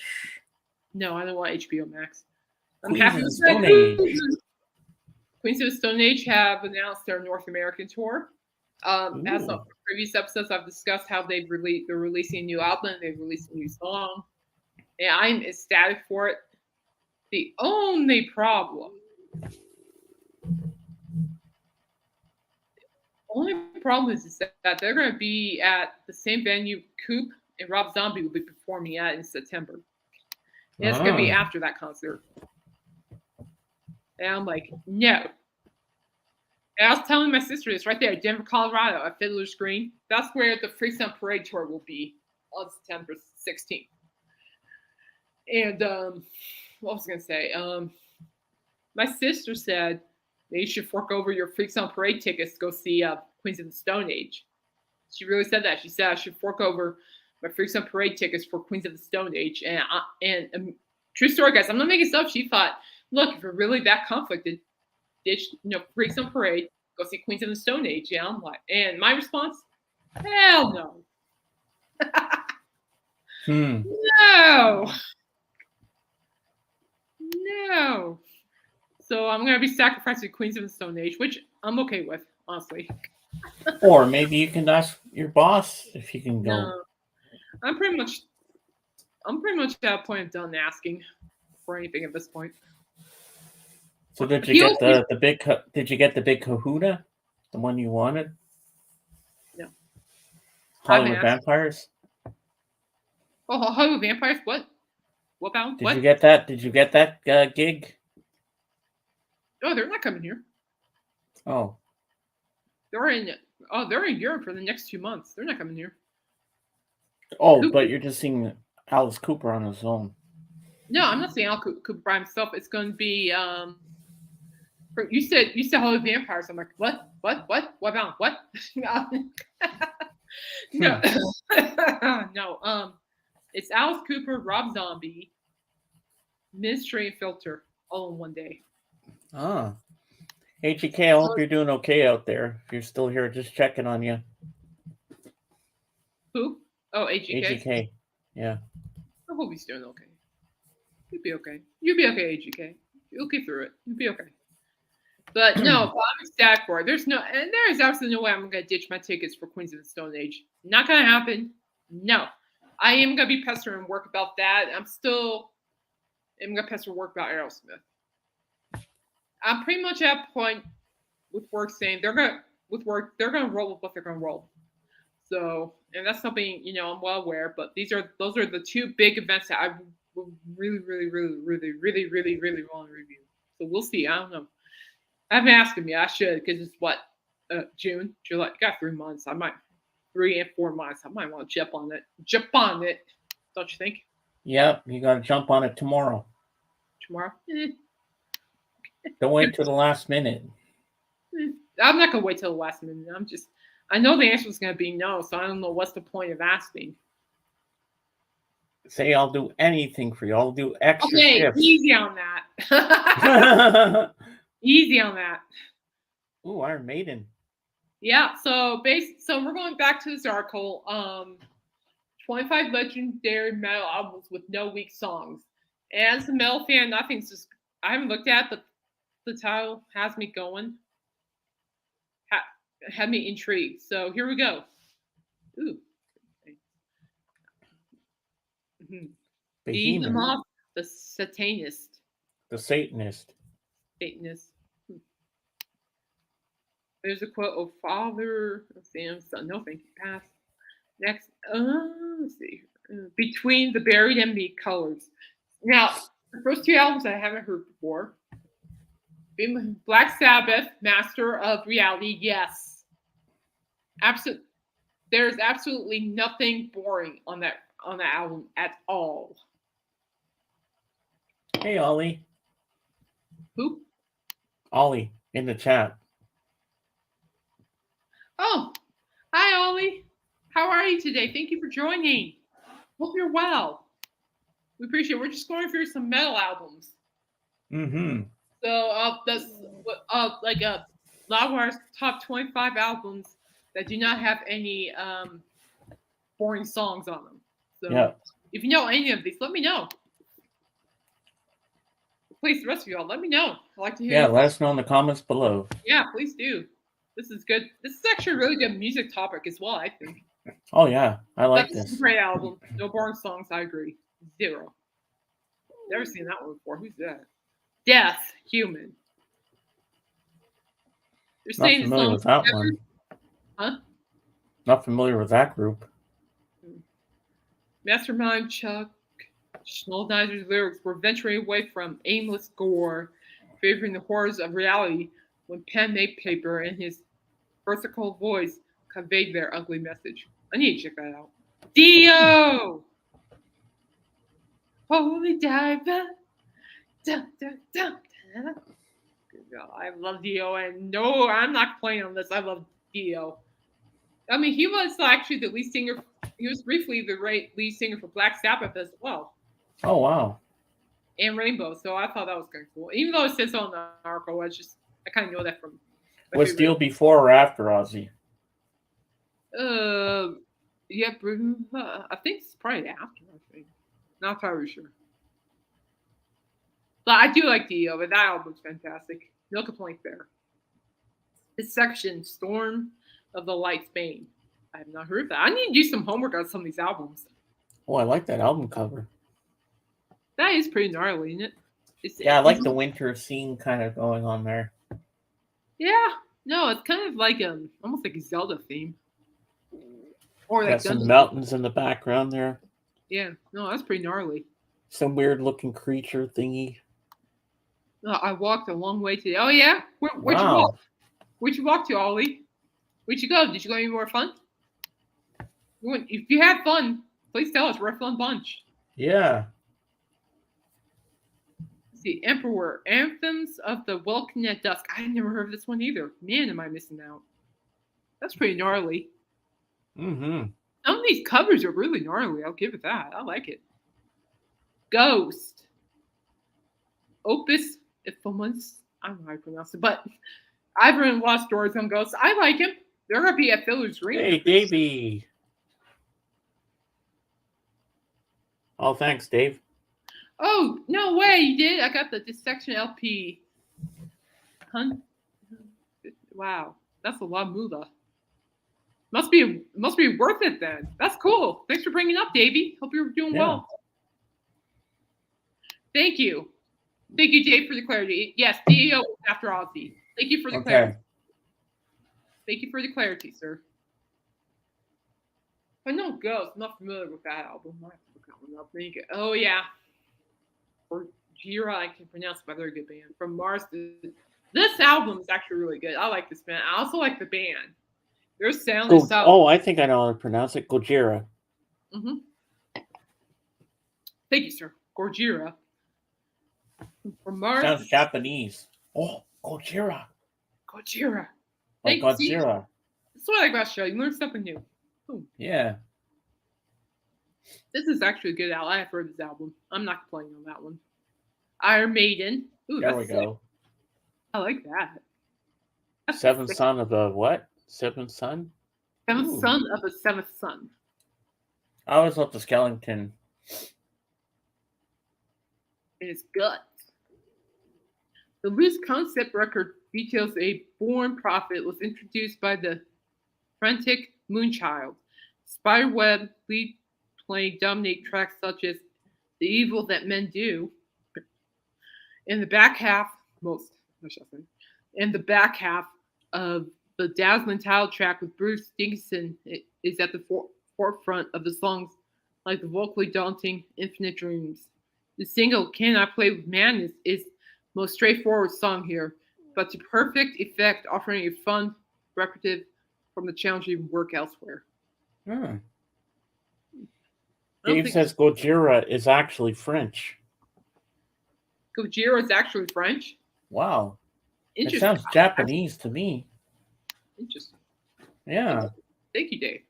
No, I don't want HBO Max. I'm Queens happy of the with Stone that. Age. Queens of the Stone Age have announced their North American tour. As of previous episodes, I've discussed how they're releasing a new album, they've released a new song, and I'm ecstatic for it. The only problem is that they're going to be at the same venue Coop and Rob Zombie will be performing at in September. And it's going to be after that concert. And I'm like, no. And I was telling my sister this right there, Denver, Colorado, at Fiddler's Green. That's where the Freaks on Parade tour will be on September 16th. And what was I going to say? My sister said that you should fork over your Freaks on Parade tickets to go see Queens of the Stone Age. She really said that. She said I should fork over my Freaks on Parade tickets for Queens of the Stone Age. And true story, guys. I'm not making stuff. She thought, look, if you're really that conflicted, ditch, Freaks on Parade, go see Queens of the Stone Age. Yeah, I'm like, and my response, hell no. No. No. So I'm going to be sacrificing Queens of the Stone Age, which I'm okay with, honestly. Or maybe you can ask your boss if he can go. No. I'm pretty much at a point of done asking for anything at this point. So did you get the big? Did you get the big Kahuna, the one you wanted? No. Hollywood Vampires. Oh, Hollywood Vampires? What? What about? Did you get that? Did you get that gig? Oh, they're not coming here. Oh. They're in Europe for the next 2 months. They're not coming here. Oh, Cooper. But you're just seeing Alice Cooper on his own. No, I'm not saying Alice Cooper by himself. It's going to be you said Hollywood Vampires. I'm like, what? What about what? No. No. It's Alice Cooper, Rob Zombie, Ministry and Filter all in one day. Ah. Hey, GK, I hope you're doing okay out there. If you're still here, just checking on you. Who? Oh, AGK? AGK, yeah. I hope he's doing okay. You'll be okay. You'll be okay, AGK. You'll get through it. You'll be okay. But no, I'm ecstatic for it. There is absolutely no way I'm going to ditch my tickets for Queens of the Stone Age. Not going to happen. No. I am going to be pestering work about that. I'm going to pester work about Aerosmith. I'm pretty much at a point with work saying they're gonna roll with what they're gonna roll. So, and that's something I'm well aware. But those are the two big events that I would really want to review. So we'll see. I don't know. I haven't asked him yet. I should because it's what June, July. You got 3 months. I might 3 and 4 months. I might want to jump on it. Jump on it. Don't you think? Yep, you got to jump on it tomorrow. Tomorrow. Don't wait till the last minute. I'm not gonna wait till the last minute. I know the answer is gonna be no, so I don't know what's the point of asking. Say I'll do anything for you. I'll do extra shifts. Easy on that. Easy on that. Ooh, Iron Maiden. Yeah, so we're going back to this article. 25 legendary metal albums with no weak songs. And as a metal fan, I haven't looked at it, but the title has me going. Had me intrigued. So here we go. Ooh. Behemoth. The Satanist. The Satanist. There's a quote of Father, Sam, Son. No, thank you. Pass. Next, let's see. Between the Buried and Me Colors. Now, the first two albums I haven't heard before. Black Sabbath, Master of Reality, yes. There's absolutely nothing boring on that album at all. Hey, Ollie. Who? Ollie in the chat. Oh, hi, Ollie. How are you today? Thank you for joining. Hope you're well. We appreciate it. We're just going through some metal albums. Mm-hmm. So that's Loudwire's top 25 albums that do not have any boring songs on them. So yeah. If you know any of these, let me know. Please, the rest of y'all, let me know. I'd like to hear. Yeah, let us know in the comments below. Yeah, please do. This is good. This is actually a really good music topic as well, I think. Oh yeah, I like this. This is a great album. No boring songs. I agree. 0. Never seen that one before. Who's that? Death, Human. They're Not familiar with that one. Huh? Not familiar with that group. Mastermind Chuck Schnoldeiser's lyrics were venturing away from aimless gore, favoring the horrors of reality when pen made paper and his vertical voice conveyed their ugly message. I need to check that out. Dio! Holy diver! Da, da, da, da. I love Dio, and no, I'm not playing on this. I love Dio. I mean, he was actually the lead singer. He was briefly the lead singer for Black Sabbath as well. Oh, wow. And Rainbow, so I thought that was kind of cool. Even though it says so on the article, I kind of know that from. Was Dio before or after Ozzy? Yeah, I think it's probably after. I think, not entirely sure. But I do like Dio, but that album's fantastic. No complaint there. This section, Storm of the Light's Bane. I have not heard of that. I need to do some homework on some of these albums. Oh, I like that album cover. That is pretty gnarly, isn't it? Yeah, I like the winter scene kind of going on there. Yeah. No, it's kind of like almost like a Zelda theme. Or got some mountains in the background there. Yeah. No, that's pretty gnarly. Some weird looking creature thingy. I walked a long way today. Oh, yeah? Where'd you walk? Where'd you walk to, Ollie? Where'd you go? Did you go anywhere fun? If you had fun, please tell us. We're a fun bunch. Yeah. Let's see. Emperor. Anthems of the Welkin at Dusk. I never heard of this one either. Man, am I missing out. That's pretty gnarly. Mm-hmm. Some of these covers are really gnarly. I'll give it that. I like it. Ghost. Opus Ifomans. I don't know how to pronounce it, but I've written a lot of stories on Ghosts. I like him. They're going to be at Filler's Green. Hey, Davey. Oh, thanks, Dave. Oh, no way. You did? I got the Dissection LP. Wow. That's a lot of moolah. Must be worth it then. That's cool. Thanks for bringing it up, Davey. Hope you're doing well. Thank you. Thank you, Dave, for the clarity. Yes, DEO after Ozzy. Thank you for the clarity. Okay. Thank you for the clarity, sir. I know Ghost. I'm not familiar with that album. I have to look that one up. Thank you. Oh yeah. Or Jira, I can pronounce by their good band. From Mars to this album is actually really good. I like this band. I also like the band. Their sound is so. Oh, I think I know how to pronounce it. Gojira. Mm-hmm. Thank you, sir. Gojira. From Mars. Sounds Japanese. Oh, Gojira. Gojira. Like Godzilla. That's what I like about the show. You learn something new. Boom. Yeah. This is actually a good album. I have heard this album. I'm not complaining on that one. Iron Maiden. Ooh, There we go. I like that. That's Seventh son of the what? Seventh son? Seventh son of a seventh son. I always loved the skeleton. In his guts. The loose concept record details a born prophet was introduced by the frantic Moonchild. Spiderweb lead playing dominate tracks such as The Evil That Men Do. In the back half, in the back half of the dazzling title track with Bruce Dickinson is at the forefront of the songs like the vocally daunting Infinite Dreams. The single Can I Play With Madness is the most straightforward song here, but to perfect effect, offering a fun repetitive from the challenging work elsewhere. Dave says Gojira is actually French. Gojira is actually French? Wow. It sounds Japanese to me. Interesting. Yeah. Thank you, Dave.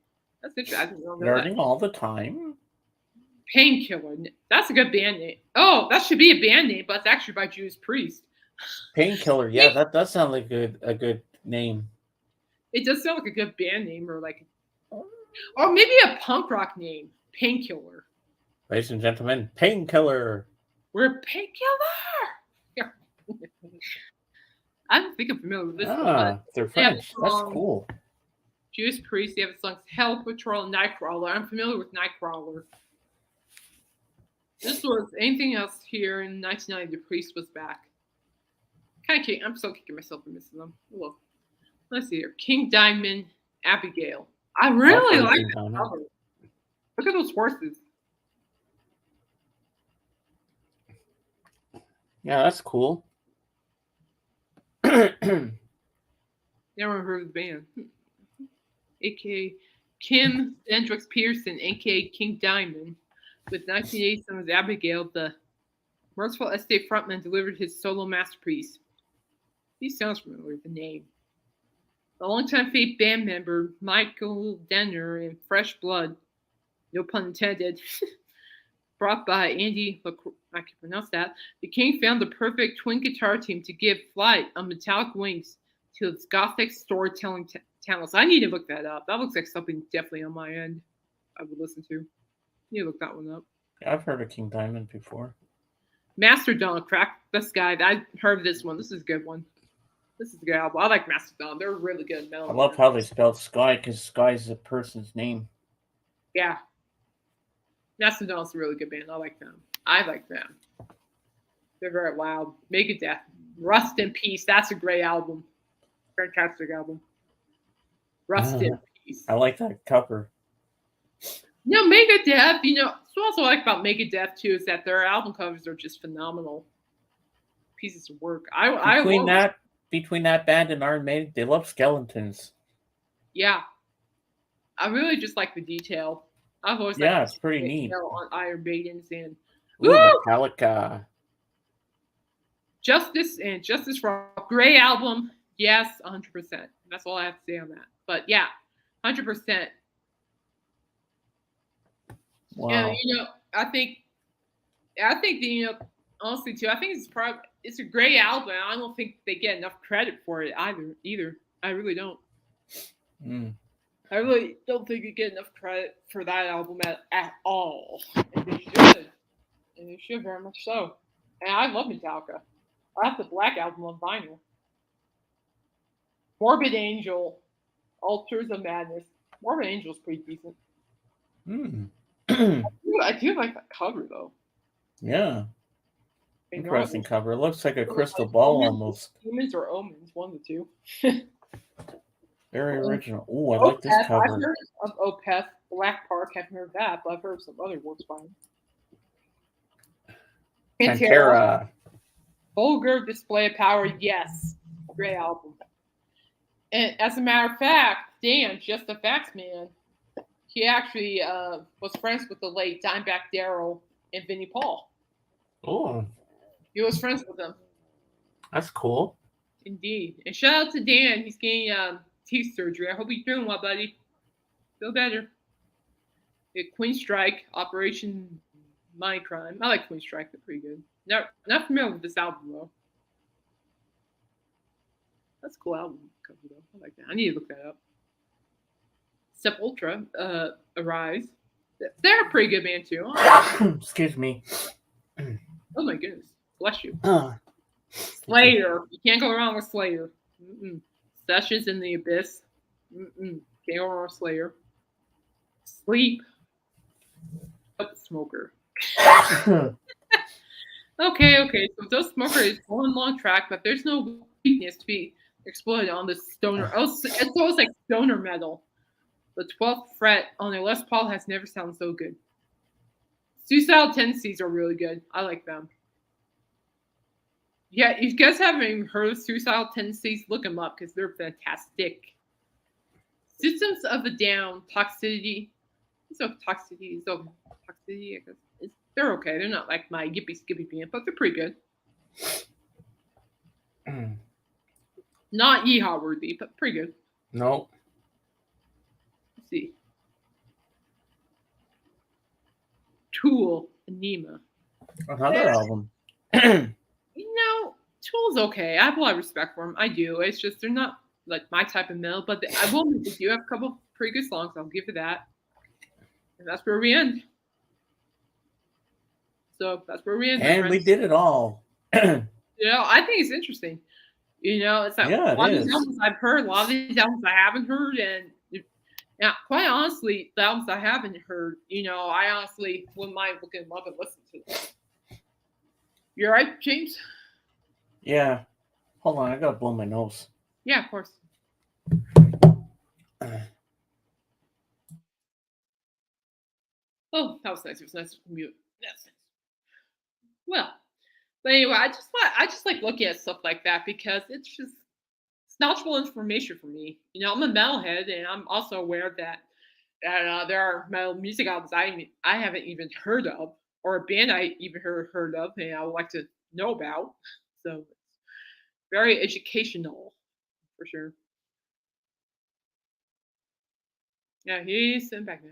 That's interesting. Learning all the time. Painkiller. That's a good band name. Oh, that should be a band name, but it's actually by Judas Priest. Painkiller. Yeah, that does sound like a good name. It does sound like a good band name, or maybe a punk rock name. Painkiller. Ladies and gentlemen, Painkiller. We're Painkiller. I don't think I'm familiar with this one. They're French. That's cool. Judas Priest, they have the songs Hell Patrol and Nightcrawler. I'm familiar with Nightcrawler. This was anything else here in 1990. The Priest was back. I'm still kicking myself for missing them. Look, let's see here. King Diamond, Abigail. I really like that cover. Look at those horses. Yeah, that's cool. Never heard of the band. A.K.A. Kim Hendricks Pearson, A.K.A. King Diamond. With 1987's Abigail, the Merciful Estate frontman delivered his solo masterpiece. He sounds familiar with the name. The longtime Fate band member Michael Denner in Fresh Blood, no pun intended, brought by Andy, I can pronounce that, the King found the perfect twin guitar team to give flight on metallic wings to its gothic storytelling talents. I need to look that up. That looks like something definitely on my end I would listen to. You look that one up. I've heard of King Diamond before. Mastodon, crack this guy. I heard this one. This is a good one. This is a good album. I like Mastodon. They're really good metal. I love how they spelled Sky because Sky is a person's name. Yeah. Mastodon's a really good band. I like them. They're very loud. Megadeth. Rust in Peace. That's a great album. Fantastic album. Rust in Peace. I like that cover. Megadeth, what's also I like about Megadeth too is that their album covers are just phenomenal pieces of work. Between that band and Iron Maiden, they love skeletons. Yeah, I really just like the detail. I've always it's pretty neat on Iron Maidens and Metallica. Justice for a great album. Yes, 100%. That's all I have to say on that. But yeah, 100%. Wow. Yeah, I think honestly too, I think it's a great album. I don't think they get enough credit for it either. I really don't. I really don't think you get enough credit for that album at all. And they should. And they should very much so. And I love Metallica. I have the Black Album on vinyl. Morbid Angel, Altars of Madness. Morbid Angel's pretty decent. I do like that cover though. Yeah. Interesting cover. It looks like a crystal ball almost. Humans or omens, one of the two. Very original. Oh, I like this cover. I've heard of Opeth, Black Park. Haven't heard that, but I've heard some other works by him. Pantera. Vulgar Display of Power. Yes, great album. And as a matter of fact, Dan, just the facts man, he actually was friends with the late Dimebag Darrell and Vinnie Paul. Oh. He was friends with them. That's cool. Indeed. And shout out to Dan. He's getting teeth surgery. I hope he's doing well, buddy. Feel better. Queen Strike, Operation Mind Crime. I like Queen Strike. They're pretty good. Not familiar with this album, though. That's a cool album cover, though. I like that. I need to look that up. Sepultura, Arise. They're a pretty good band, too. Excuse me. Oh, my goodness. Bless you. Slayer. You can't go wrong with Slayer. Sessions in the Abyss. Can't go wrong with Slayer. Sleep. Up Smoker. Okay. So Dope Smoker is one long track, but there's no weakness to be exploited on this stoner. It's almost like stoner metal. The 12th fret on a Les Paul has never sounded so good. Suicidal Tendencies are really good. I like them. Yeah, if you guys haven't even heard of Suicidal Tendencies, look them up because they're fantastic. Systems of a Down, Toxicity. Toxicity, I guess. They're okay. They're not like my Yippee Skippy band, but they're pretty good. Not yeehaw worthy, but pretty good. Nope. Let's see. Tool, Anema. Another album. Tool's okay. I have a lot of respect for them. I do. It's just they're not like my type of metal, but I will admit they do have a couple pretty good songs. I'll give it that. And that's where we end. So that's where we end. And we did it all. I think it's interesting. It's like a lot of these albums I've heard, a lot of these albums I haven't heard, and quite honestly, the albums I haven't heard, I honestly wouldn't mind looking them up and listening to them. You all right, James? Yeah. Hold on, I gotta blow my nose. Yeah, of course. Oh, that was nice. It was nice to mute. That's nice. Well, but anyway, I just like looking at stuff like that because it's knowledgeable information for me. I'm a metalhead, and I'm also aware that there are metal music albums I haven't even heard of, or a band I even heard of, and I would like to know about. So it's very educational, for sure. Yeah, he's sitting back now.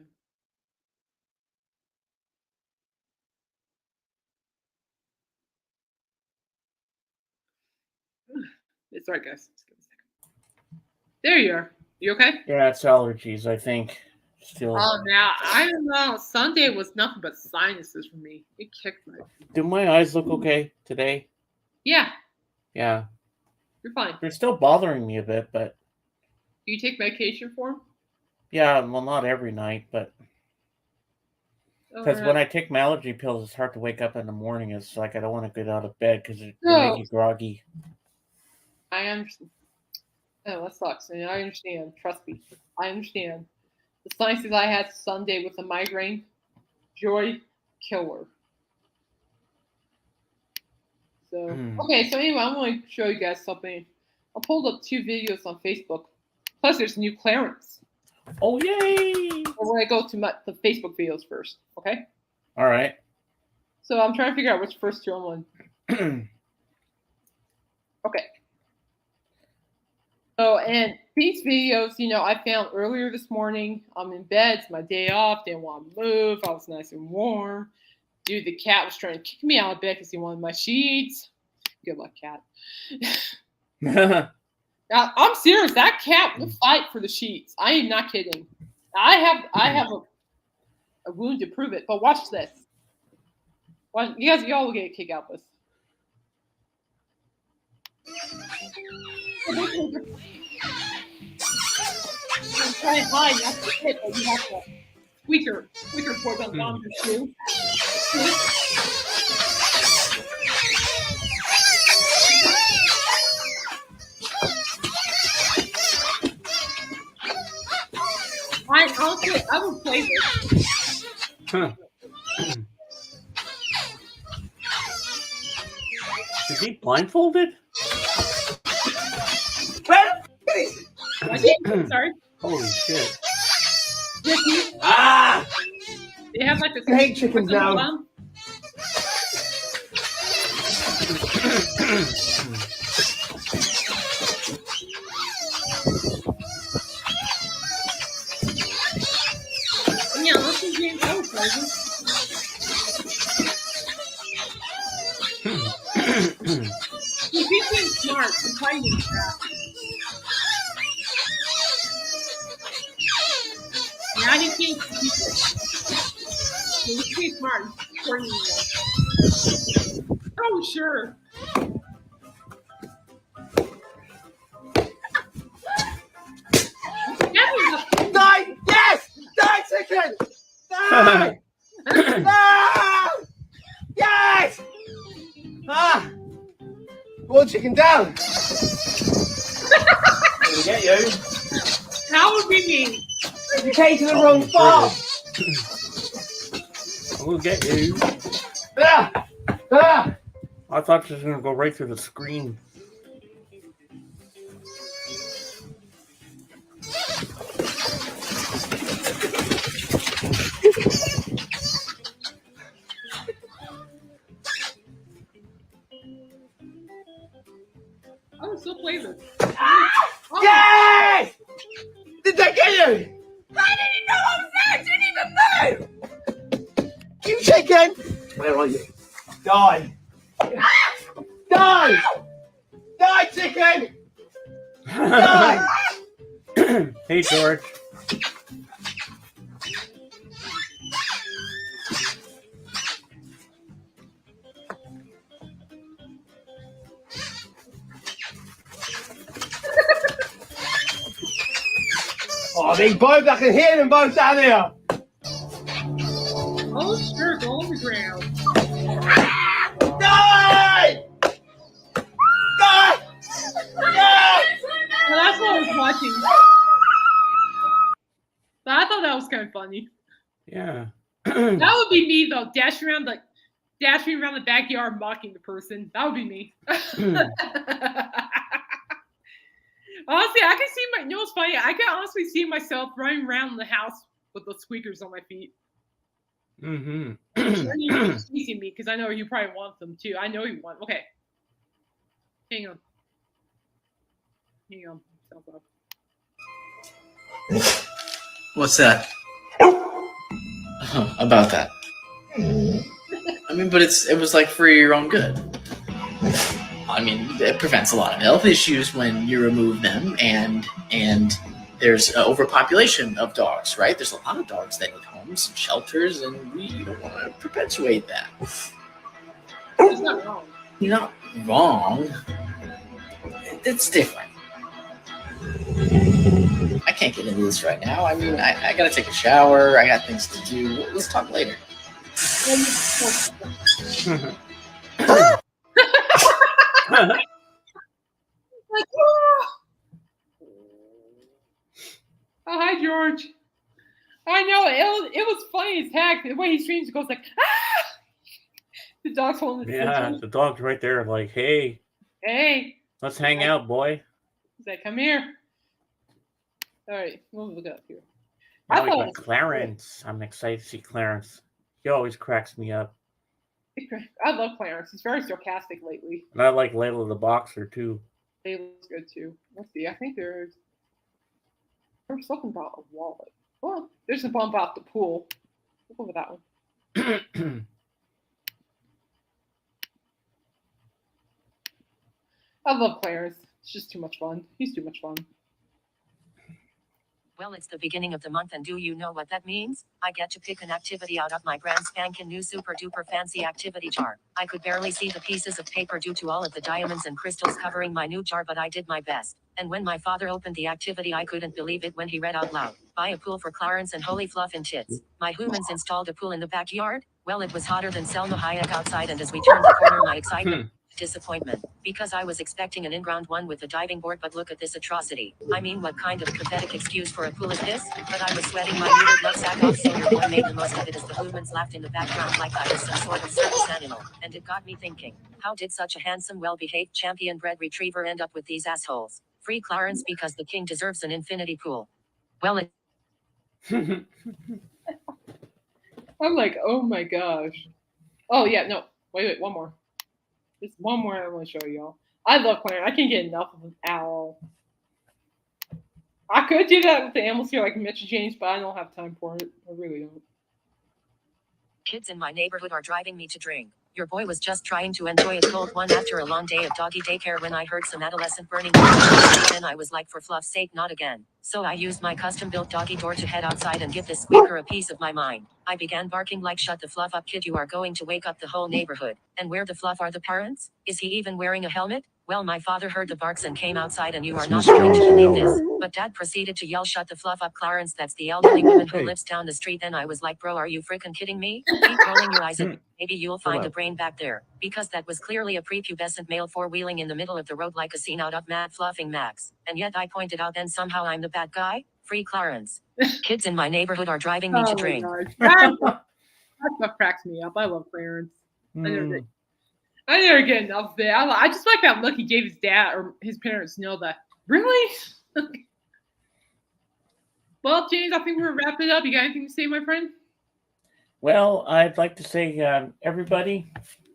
It's all right, guys. Just give me a second. There you are. You okay? Yeah, it's allergies, I think. Still. Oh, now I don't know. Sunday was nothing but sinuses for me. It kicked my. Do my eyes look okay today? Yeah. Yeah. You're fine. They're still bothering me a bit, but. Do you take medication for them? Yeah, well, not every night, but. Because when I take my allergy pills, it's hard to wake up in the morning. It's like I don't want to get out of bed because it makes you groggy. I understand. Oh, that sucks. And I understand. Trust me. I understand. The sinuses I had Sunday with a migraine, joy killer. So, okay. So anyway, I'm going to show you guys something. I pulled up 2 videos on Facebook. Plus, there's new clearance. Oh, yay! We're going to go to the Facebook videos first. Okay? All right. So I'm trying to figure out which first 2 I'm on. Okay. So, and these videos, I found earlier this morning. I'm in bed. It's my day off. Didn't want to move. I was nice and warm. Dude, the cat was trying to kick me out of bed because he wanted my sheets. Good luck, cat. Now, I'm serious. That cat will fight for the sheets. I am not kidding. I have a wound to prove it. But watch this. Y'all will get a kick out of this. Try and hide, not to hit, but you have to squeaker board on the bottom of your shoe. I would play this. Huh. Is he blindfolded? Sorry. Holy shit. They have like a I hate chickens now. Yeah, let's see James Ellis version. He's being smart and fighting crap. Now you can't keep it. He's being smart. Oh, sure. Die! Yes! Die, chicken! Die! No! Yes! One chicken down. Gonna get you. That would be me. You came to the wrong spot. We'll get you. I thought she was going to go right through the screen. I would still play this. Yes! Did they get you? How did you know I was there? I didn't even move! You chicken! Where are you? Die! Die! Die, chicken! Die! Hey, George. Oh, they both, I can hear them both down here. Oh, sure, go on the ground. Die! Die! Die! Well, that's what I was watching. But I thought that was kind of funny. Yeah. That would be me though, dashing around the backyard mocking the person. That would be me. Honestly, I can see you know what's funny? I can honestly see myself running around the house with the squeakers on my feet. Mm-hmm. You're teasing me because I know you probably want them too. I know you want. Okay. Hang on. Self up. What's that? About that. I mean, but it was like for your own good. I mean, it prevents a lot of health issues when you remove them, and there's overpopulation of dogs, right? There's a lot of dogs that need homes and shelters, and we don't want to perpetuate that. It's not wrong. You're not wrong. It's different. I can't get into this right now. I mean, I gotta take a shower. I got things to do. Let's talk later. Oh, hi, George. I know it was funny as heck. The way he screams, it goes like, ah! The dog's holding his Yeah, the dog's right there, like, hey, let's hang out, boy. He's like, come here. All right, we'll look up here. I like Clarence. I'm excited to see Clarence. He always cracks me up. I love Clarence. He's very sarcastic lately. And I like Layla the Boxer, too. Layla's good, too. Let's see. I think there's something about a wallet. Well, there's a bump out the pool. We'll go with that one. I love Clarence. It's just too much fun. He's too much fun. Well, it's the beginning of the month, and do you know what that means? I get to pick an activity out of my brand spanking new super duper fancy activity jar. I could barely see the pieces of paper due to all of the diamonds and crystals covering my new jar, but I did my best. And when my father opened the activity, I couldn't believe it when he read out loud, "Buy a pool for Clarence and holy fluff and tits." My humans installed a pool in the backyard. Well, it was hotter than Selma Hayek outside, and as we turned the corner, my excitement Disappointment. Because I was expecting an in-ground one with a diving board, but look at this atrocity. I mean, what kind of pathetic excuse for a pool is this? But I was sweating my neutered love sack off, so your boy made the most of it as the movements laughed in the background like I was some sort of circus animal. And it got me thinking, how did such a handsome, well-behaved champion-bred retriever end up with these assholes? Free Clarence because the king deserves an infinity pool. Well, it I'm like, oh my gosh. Oh yeah, no. Wait, one more. Just one more I want to show y'all. I love Clarence. I can't get enough of him at all. I could do that with the animals here, like Mr. James, but I don't have time for it. I really don't. Kids in my neighborhood are driving me to drink. Your boy was just trying to enjoy a cold one after a long day of doggy daycare when I heard some adolescent burning and I was like, for fluff's sake, not again. So I used my custom-built doggy door to head outside and give this squeaker a piece of my mind. I began barking like, shut the fluff up, kid, you are going to wake up the whole neighborhood. And where the fluff are the parents? Is he even wearing a helmet? Well, my father heard the barks and came outside, and you are not going to believe this. But Dad proceeded to yell, shut the fluff up, Clarence, that's the elderly woman who lives down the street. And I was like, bro, are you freaking kidding me? Keep rolling your eyes at me. Maybe you'll find a brain back there. Because that was clearly a prepubescent male four-wheeling in the middle of the road like a scene out of Mad Fluffing Max. And yet I pointed out, and somehow I'm the bad guy? Free Clarence. Kids in my neighborhood are driving me to drink. That's what cracks me up. I love Clarence. I never get enough of it. I just like that look he gave his dad or his parents know that. Really? Well, James, I think we're wrapping it up. You got anything to say, my friend? Well, I'd like to say, everybody,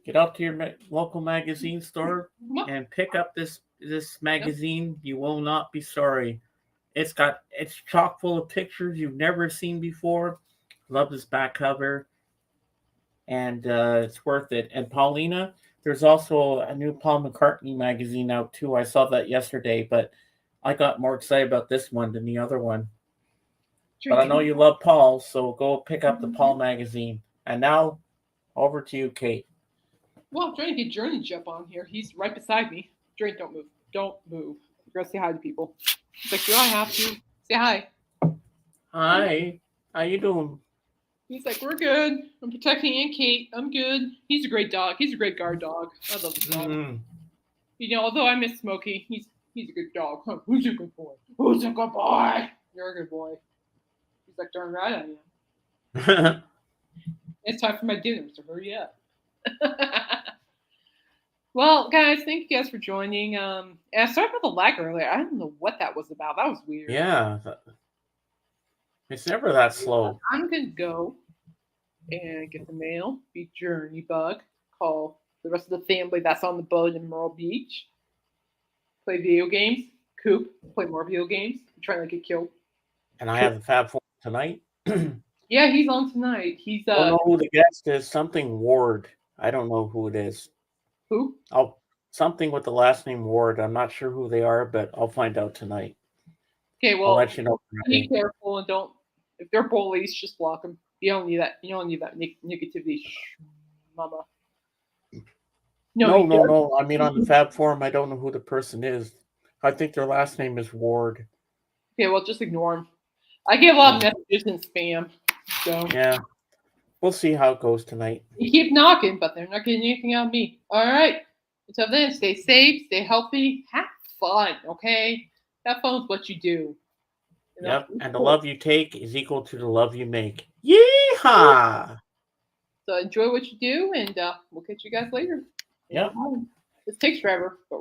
get out to your local magazine store and pick up this magazine. You will not be sorry. It's chock full of pictures you've never seen before. Love this back cover, and it's worth it. And Paulina, there's also a new Paul McCartney magazine out too. I saw that yesterday, but I got more excited about this one than the other one. But I know you love Paul, so go pick up the Paul magazine. And now, over to you, Kate. Well, I'm trying to get Journey Jump on here. He's right beside me. Journey, don't move. Don't move. You're going to say hi to people. He's like, do I have to? Say hi. Hi. How you doing? He's like, we're good. I'm protecting Aunt Kate. I'm good. He's a great dog. He's a great guard dog. I love this dog. Mm-hmm. You know, although I miss Smokey, he's a good dog. Huh, who's a good boy? Who's a good boy? You're a good boy. He's like, darn right I am. It's time for my dinner, so hurry up. Well, guys, thank you guys for joining. And sorry about the lag earlier. I don't know what that was about. That was weird. Yeah. It's never that slow. I'm going to go and get the mail, be Journey Bug, call the rest of the family that's on the boat in Myrtle Beach, play video games, Coop, play more video games, try not to get killed. And I have the Fab Four tonight. Yeah, he's on tonight. He's I don't know who the guest is. Something Ward. I don't know who it is. Who? Something with the last name Ward. I'm not sure who they are, but I'll find out tonight. Okay, well, I'll let you know. Be careful and don't. If they're bullies, just block them. You don't need that. You don't need that negativity, mama. No. I mean, on the Fab Forum, I don't know who the person is. I think their last name is Ward. Okay, well, just ignore them. I get a lot of messages in spam. So yeah, we'll see how it goes tonight. You keep knocking, but they're not getting anything out of me. All right. Until then, stay safe, stay healthy, have fun. Okay, have fun with what you do. You know? Yep, and the love you take is equal to the love you make. Yeehaw! So enjoy what you do, and we'll catch you guys later. Yep. This takes forever, but